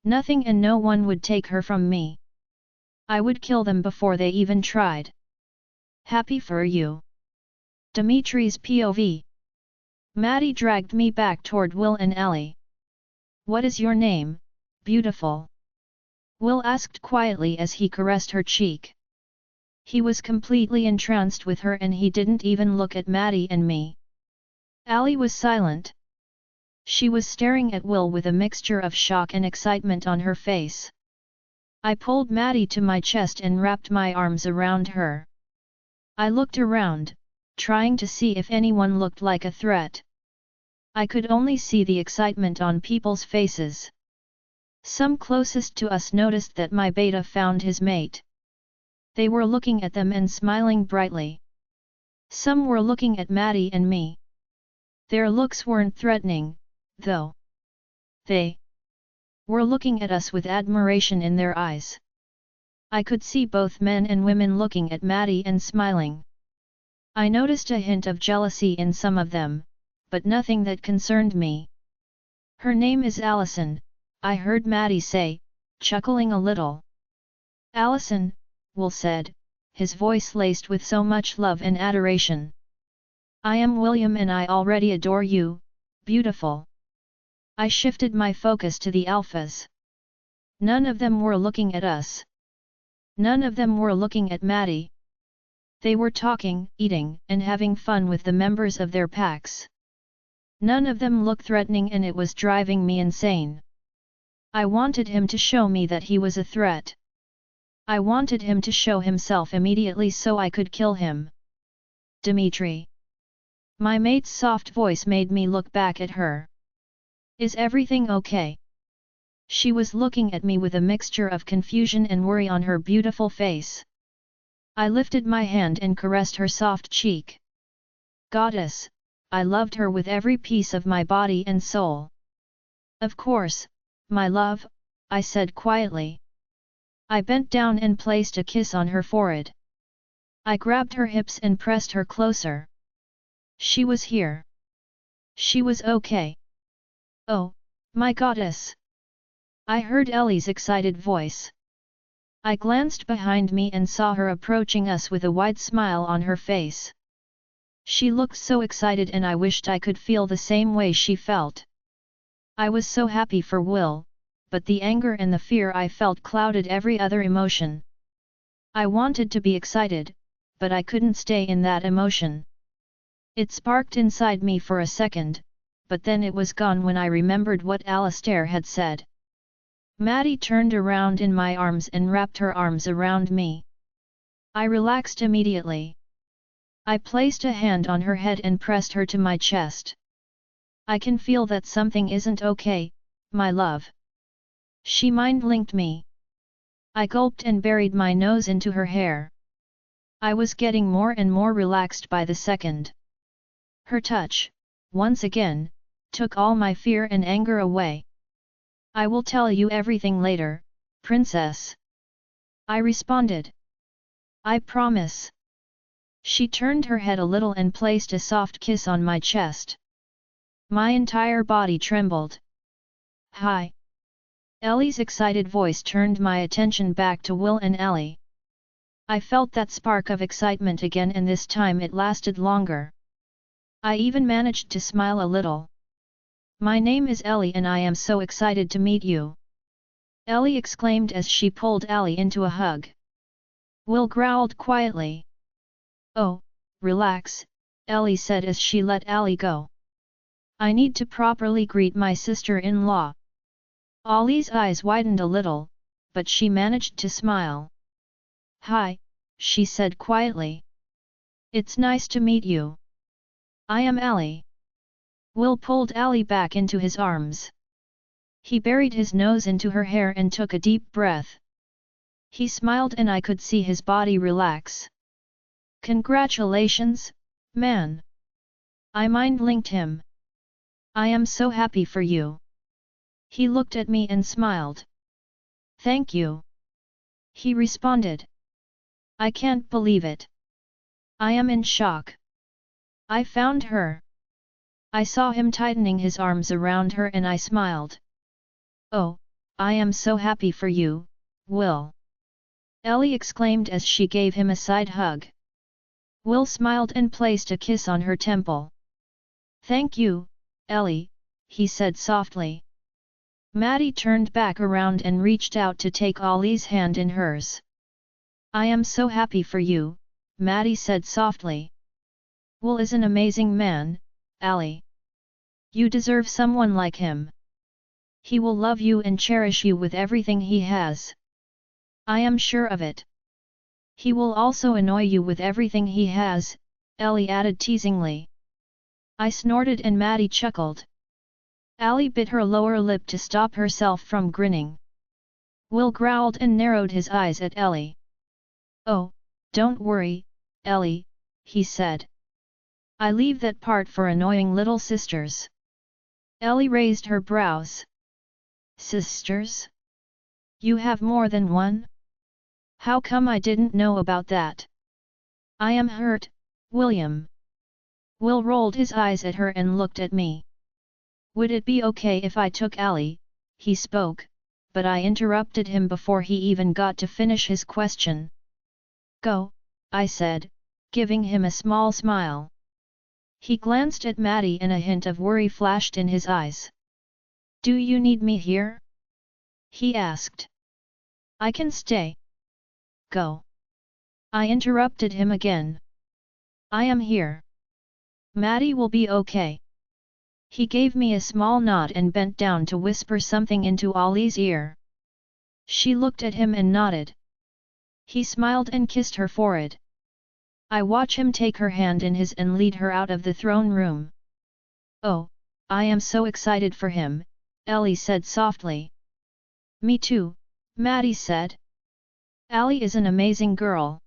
Nothing and no one would take her from me. I would kill them before they even tried. Happy for you. Dimitri's POV. Maddie dragged me back toward Will and Ellie. What is your name, beautiful? Will asked quietly as he caressed her cheek. He was completely entranced with her and he didn't even look at Maddie and me. Ellie was silent. She was staring at Will with a mixture of shock and excitement on her face. I pulled Maddie to my chest and wrapped my arms around her. I looked around, trying to see if anyone looked like a threat. I could only see the excitement on people's faces. Some closest to us noticed that my beta found his mate. They were looking at them and smiling brightly. Some were looking at Maddie and me. Their looks weren't threatening, though. They were looking at us with admiration in their eyes. I could see both men and women looking at Maddie and smiling. I noticed a hint of jealousy in some of them, but nothing that concerned me. Her name is Allison, I heard Maddie say, chuckling a little. Allison, Will said, his voice laced with so much love and adoration. I am William and I already adore you, beautiful. I shifted my focus to the alphas. None of them were looking at us. None of them were looking at Maddie. They were talking, eating, and having fun with the members of their packs. None of them looked threatening and it was driving me insane. I wanted him to show me that he was a threat. I wanted him to show himself immediately so I could kill him. Dimitri. My mate's soft voice made me look back at her. Is everything okay? She was looking at me with a mixture of confusion and worry on her beautiful face. I lifted my hand and caressed her soft cheek. Goddess, I loved her with every piece of my body and soul. Of course, my love, I said quietly. I bent down and placed a kiss on her forehead. I grabbed her hips and pressed her closer. She was here. She was okay. Oh, my goddess! I heard Ellie's excited voice. I glanced behind me and saw her approaching us with a wide smile on her face. She looked so excited and I wished I could feel the same way she felt. I was so happy for Will, but the anger and the fear I felt clouded every other emotion. I wanted to be excited, but I couldn't stay in that emotion. It sparked inside me for a second, but then it was gone when I remembered what Alistair had said. Maddie turned around in my arms and wrapped her arms around me. I relaxed immediately. I placed a hand on her head and pressed her to my chest. I can feel that something isn't okay, my love. She mind-linked me. I gulped and buried my nose into her hair. I was getting more and more relaxed by the second. Her touch, once again, took all my fear and anger away. I will tell you everything later, princess. I responded. I promise. She turned her head a little and placed a soft kiss on my chest. My entire body trembled. Hi. Ellie's excited voice turned my attention back to Will and Ellie. I felt that spark of excitement again, and this time it lasted longer. I even managed to smile a little. My name is Ellie and I am so excited to meet you. Ellie exclaimed as she pulled Ellie into a hug. Will growled quietly. Oh, relax, Ellie said as she let Ellie go. I need to properly greet my sister-in-law. Ollie's eyes widened a little, but she managed to smile. Hi, she said quietly. It's nice to meet you. I am Ellie. Will pulled Ellie back into his arms. He buried his nose into her hair and took a deep breath. He smiled and I could see his body relax. Congratulations, man. I mind-linked him. I am so happy for you. He looked at me and smiled. Thank you. He responded. I can't believe it. I am in shock. I found her. I saw him tightening his arms around her and I smiled. Oh, I am so happy for you, Will. Ellie exclaimed as she gave him a side hug. Will smiled and placed a kiss on her temple. Thank you, Ellie, he said softly. Maddie turned back around and reached out to take Ollie's hand in hers. I am so happy for you, Maddie said softly. Will is an amazing man, Ellie. You deserve someone like him. He will love you and cherish you with everything he has. I am sure of it. He will also annoy you with everything he has, Ellie added teasingly. I snorted and Maddie chuckled. Ellie bit her lower lip to stop herself from grinning. Will growled and narrowed his eyes at Ellie. Oh, don't worry, Ellie, he said. I leave that part for annoying little sisters. Ellie raised her brows. Sisters? You have more than one? How come I didn't know about that? I am hurt, William. Will rolled his eyes at her and looked at me. Would it be okay if I took Ellie? He spoke, but I interrupted him before he even got to finish his question. Go, I said, giving him a small smile. He glanced at Maddie and a hint of worry flashed in his eyes. Do you need me here? He asked. I can stay. Go. I interrupted him again. I am here. Maddie will be okay. He gave me a small nod and bent down to whisper something into Ollie's ear. She looked at him and nodded. He smiled and kissed her forehead. I watch him take her hand in his and lead her out of the throne room. Oh, I am so excited for him, Ellie said softly. Me too, Maddie said. Ellie is an amazing girl.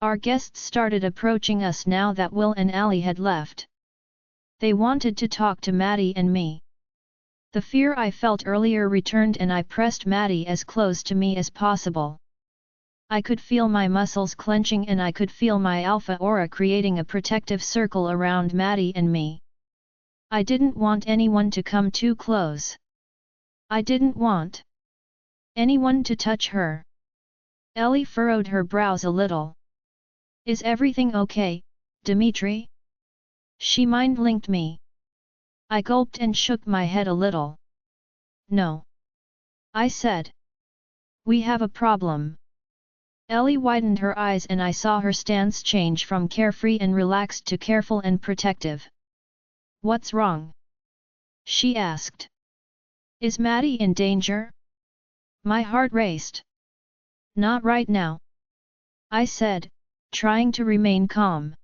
Our guests started approaching us now that Will and Ellie had left. They wanted to talk to Maddie and me. The fear I felt earlier returned and I pressed Maddie as close to me as possible. I could feel my muscles clenching and I could feel my alpha aura creating a protective circle around Maddie and me. I didn't want anyone to come too close. I didn't want anyone to touch her. Ellie furrowed her brows a little. Is everything okay, Dimitri? She mind-linked me. I gulped and shook my head a little. No. I said. We have a problem. Ellie widened her eyes and I saw her stance change from carefree and relaxed to careful and protective. What's wrong? She asked. Is Maddie in danger? My heart raced. Not right now. I said, trying to remain calm.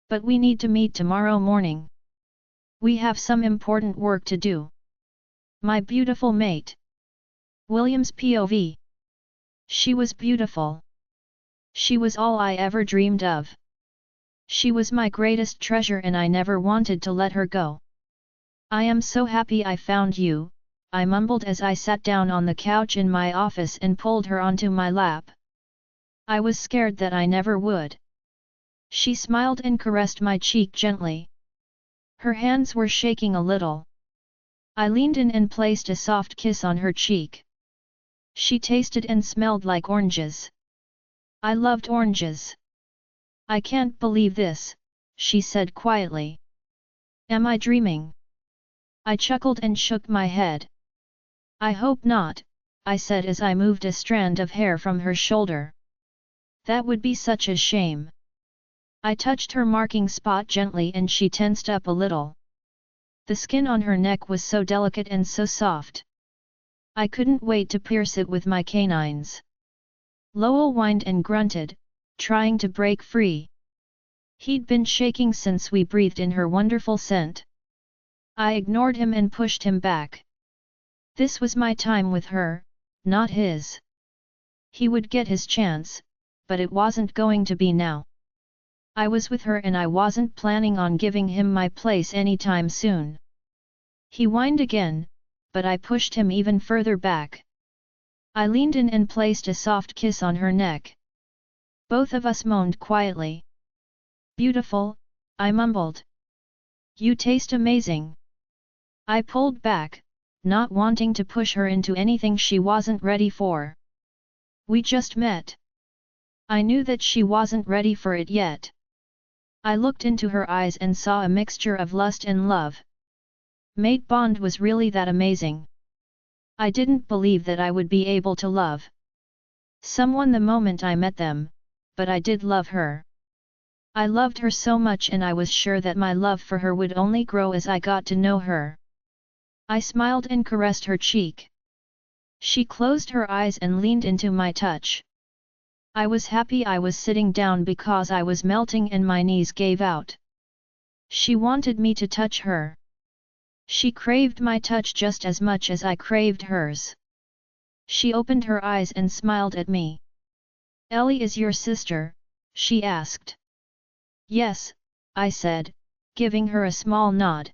But we need to meet tomorrow morning. We have some important work to do. My beautiful mate. William's POV. She was beautiful. She was all I ever dreamed of. She was my greatest treasure and I never wanted to let her go. I am so happy I found you, I mumbled as I sat down on the couch in my office and pulled her onto my lap. I was scared that I never would. She smiled and caressed my cheek gently. Her hands were shaking a little. I leaned in and placed a soft kiss on her cheek. She tasted and smelled like oranges. I loved oranges. I can't believe this, she said quietly. Am I dreaming? I chuckled and shook my head. I hope not, I said as I moved a strand of hair from her shoulder. That would be such a shame. I touched her marking spot gently and she tensed up a little. The skin on her neck was so delicate and so soft. I couldn't wait to pierce it with my canines. Lowell whined and grunted, trying to break free. He'd been shaking since we breathed in her wonderful scent. I ignored him and pushed him back. This was my time with her, not his. He would get his chance, but it wasn't going to be now. I was with her and I wasn't planning on giving him my place anytime soon. He whined again, but I pushed him even further back. I leaned in and placed a soft kiss on her neck. Both of us moaned quietly. Beautiful, I mumbled. You taste amazing. I pulled back, not wanting to push her into anything she wasn't ready for. We just met. I knew that she wasn't ready for it yet. I looked into her eyes and saw a mixture of lust and love. Mate bond was really that amazing. I didn't believe that I would be able to love someone the moment I met them, but I did love her. I loved her so much and I was sure that my love for her would only grow as I got to know her. I smiled and caressed her cheek. She closed her eyes and leaned into my touch. I was happy I was sitting down because I was melting and my knees gave out. She wanted me to touch her. She craved my touch just as much as I craved hers. She opened her eyes and smiled at me. Ellie is your sister, she asked. Yes, I said, giving her a small nod.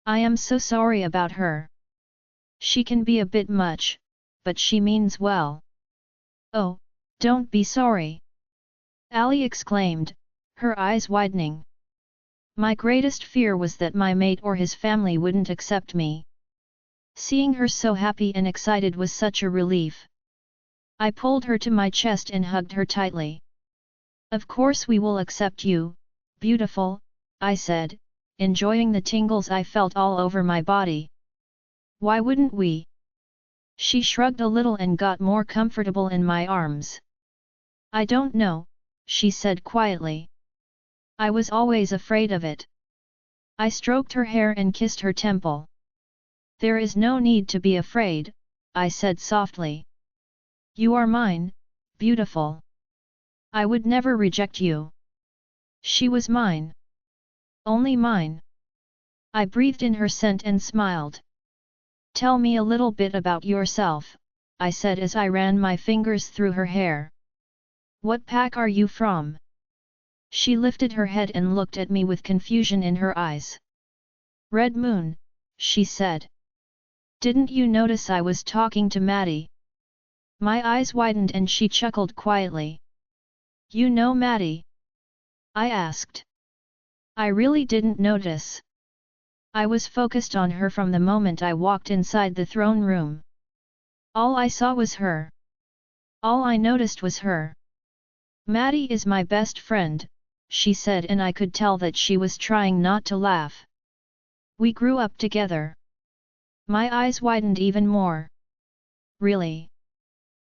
I am so sorry about her. She can be a bit much, but she means well. Oh, don't be sorry. Ellie exclaimed, her eyes widening. My greatest fear was that my mate or his family wouldn't accept me. Seeing her so happy and excited was such a relief. I pulled her to my chest and hugged her tightly. Of course we will accept you, beautiful, I said, enjoying the tingles I felt all over my body. Why wouldn't we? She shrugged a little and got more comfortable in my arms. I don't know, she said quietly. I was always afraid of it. I stroked her hair and kissed her temple. There is no need to be afraid, I said softly. You are mine, beautiful. I would never reject you. She was mine. Only mine. I breathed in her scent and smiled. Tell me a little bit about yourself, I said as I ran my fingers through her hair. What pack are you from? She lifted her head and looked at me with confusion in her eyes. Red Moon, she said. Didn't you notice I was talking to Maddie? My eyes widened and she chuckled quietly. You know Maddie? I asked. I really didn't notice. I was focused on her from the moment I walked inside the throne room. All I saw was her. All I noticed was her. Maddie is my best friend, she said, and I could tell that she was trying not to laugh. We grew up together. My eyes widened even more. Really?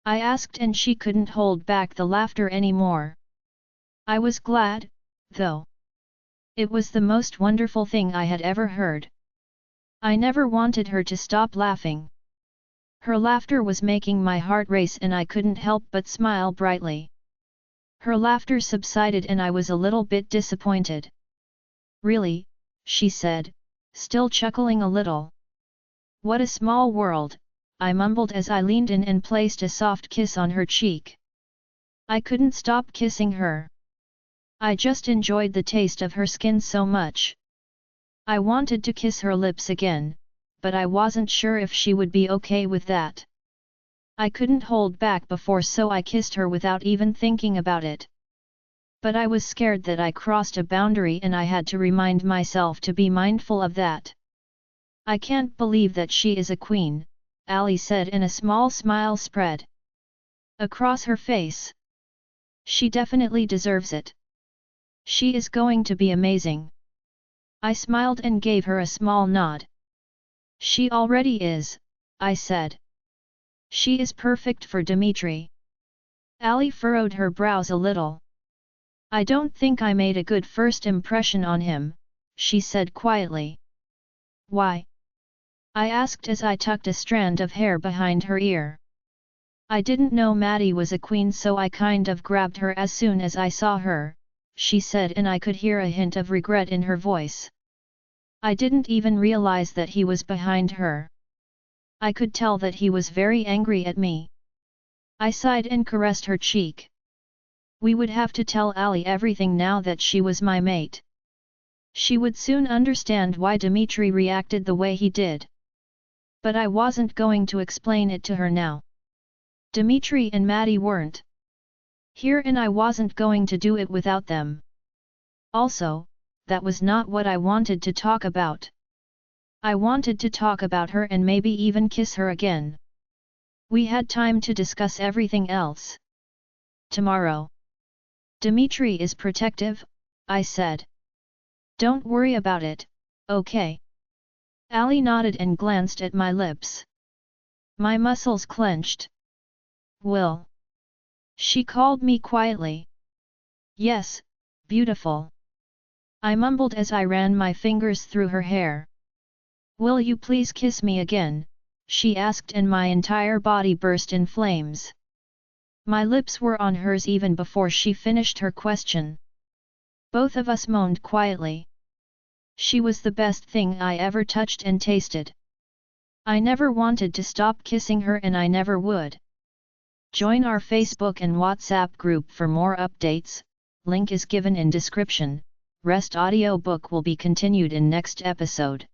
I asked, and she couldn't hold back the laughter anymore. I was glad, though. It was the most wonderful thing I had ever heard. I never wanted her to stop laughing. Her laughter was making my heart race and I couldn't help but smile brightly. Her laughter subsided and I was a little bit disappointed. Really? She said, still chuckling a little. What a small world, I mumbled as I leaned in and placed a soft kiss on her cheek. I couldn't stop kissing her. I just enjoyed the taste of her skin so much. I wanted to kiss her lips again, but I wasn't sure if she would be okay with that. I couldn't hold back before, so I kissed her without even thinking about it. But I was scared that I crossed a boundary and I had to remind myself to be mindful of that. I can't believe that she is a queen, Ellie said, and a small smile spread across her face. She definitely deserves it. She is going to be amazing. I smiled and gave her a small nod. She already is, I said. She is perfect for Dmitri. Ellie furrowed her brows a little. I don't think I made a good first impression on him, she said quietly. Why? I asked as I tucked a strand of hair behind her ear. I didn't know Maddie was a queen, so I kind of grabbed her as soon as I saw her, she said, and I could hear a hint of regret in her voice. I didn't even realize that he was behind her. I could tell that he was very angry at me. I sighed and caressed her cheek. We would have to tell Ellie everything now that she was my mate. She would soon understand why Dmitri reacted the way he did. But I wasn't going to explain it to her now. Dmitri and Maddie weren't here and I wasn't going to do it without them. Also, that was not what I wanted to talk about. I wanted to talk about her and maybe even kiss her again. We had time to discuss everything else. Tomorrow. Dmitri is protective, I said. Don't worry about it, okay? Ellie nodded and glanced at my lips. My muscles clenched. Will. She called me quietly. Yes, beautiful. I mumbled as I ran my fingers through her hair. Will you please kiss me again? She asked, and my entire body burst in flames. My lips were on hers even before she finished her question. Both of us moaned quietly. She was the best thing I ever touched and tasted. I never wanted to stop kissing her and I never would. Join our Facebook and WhatsApp group for more updates, link is given in description. Rest audiobook will be continued in next episode.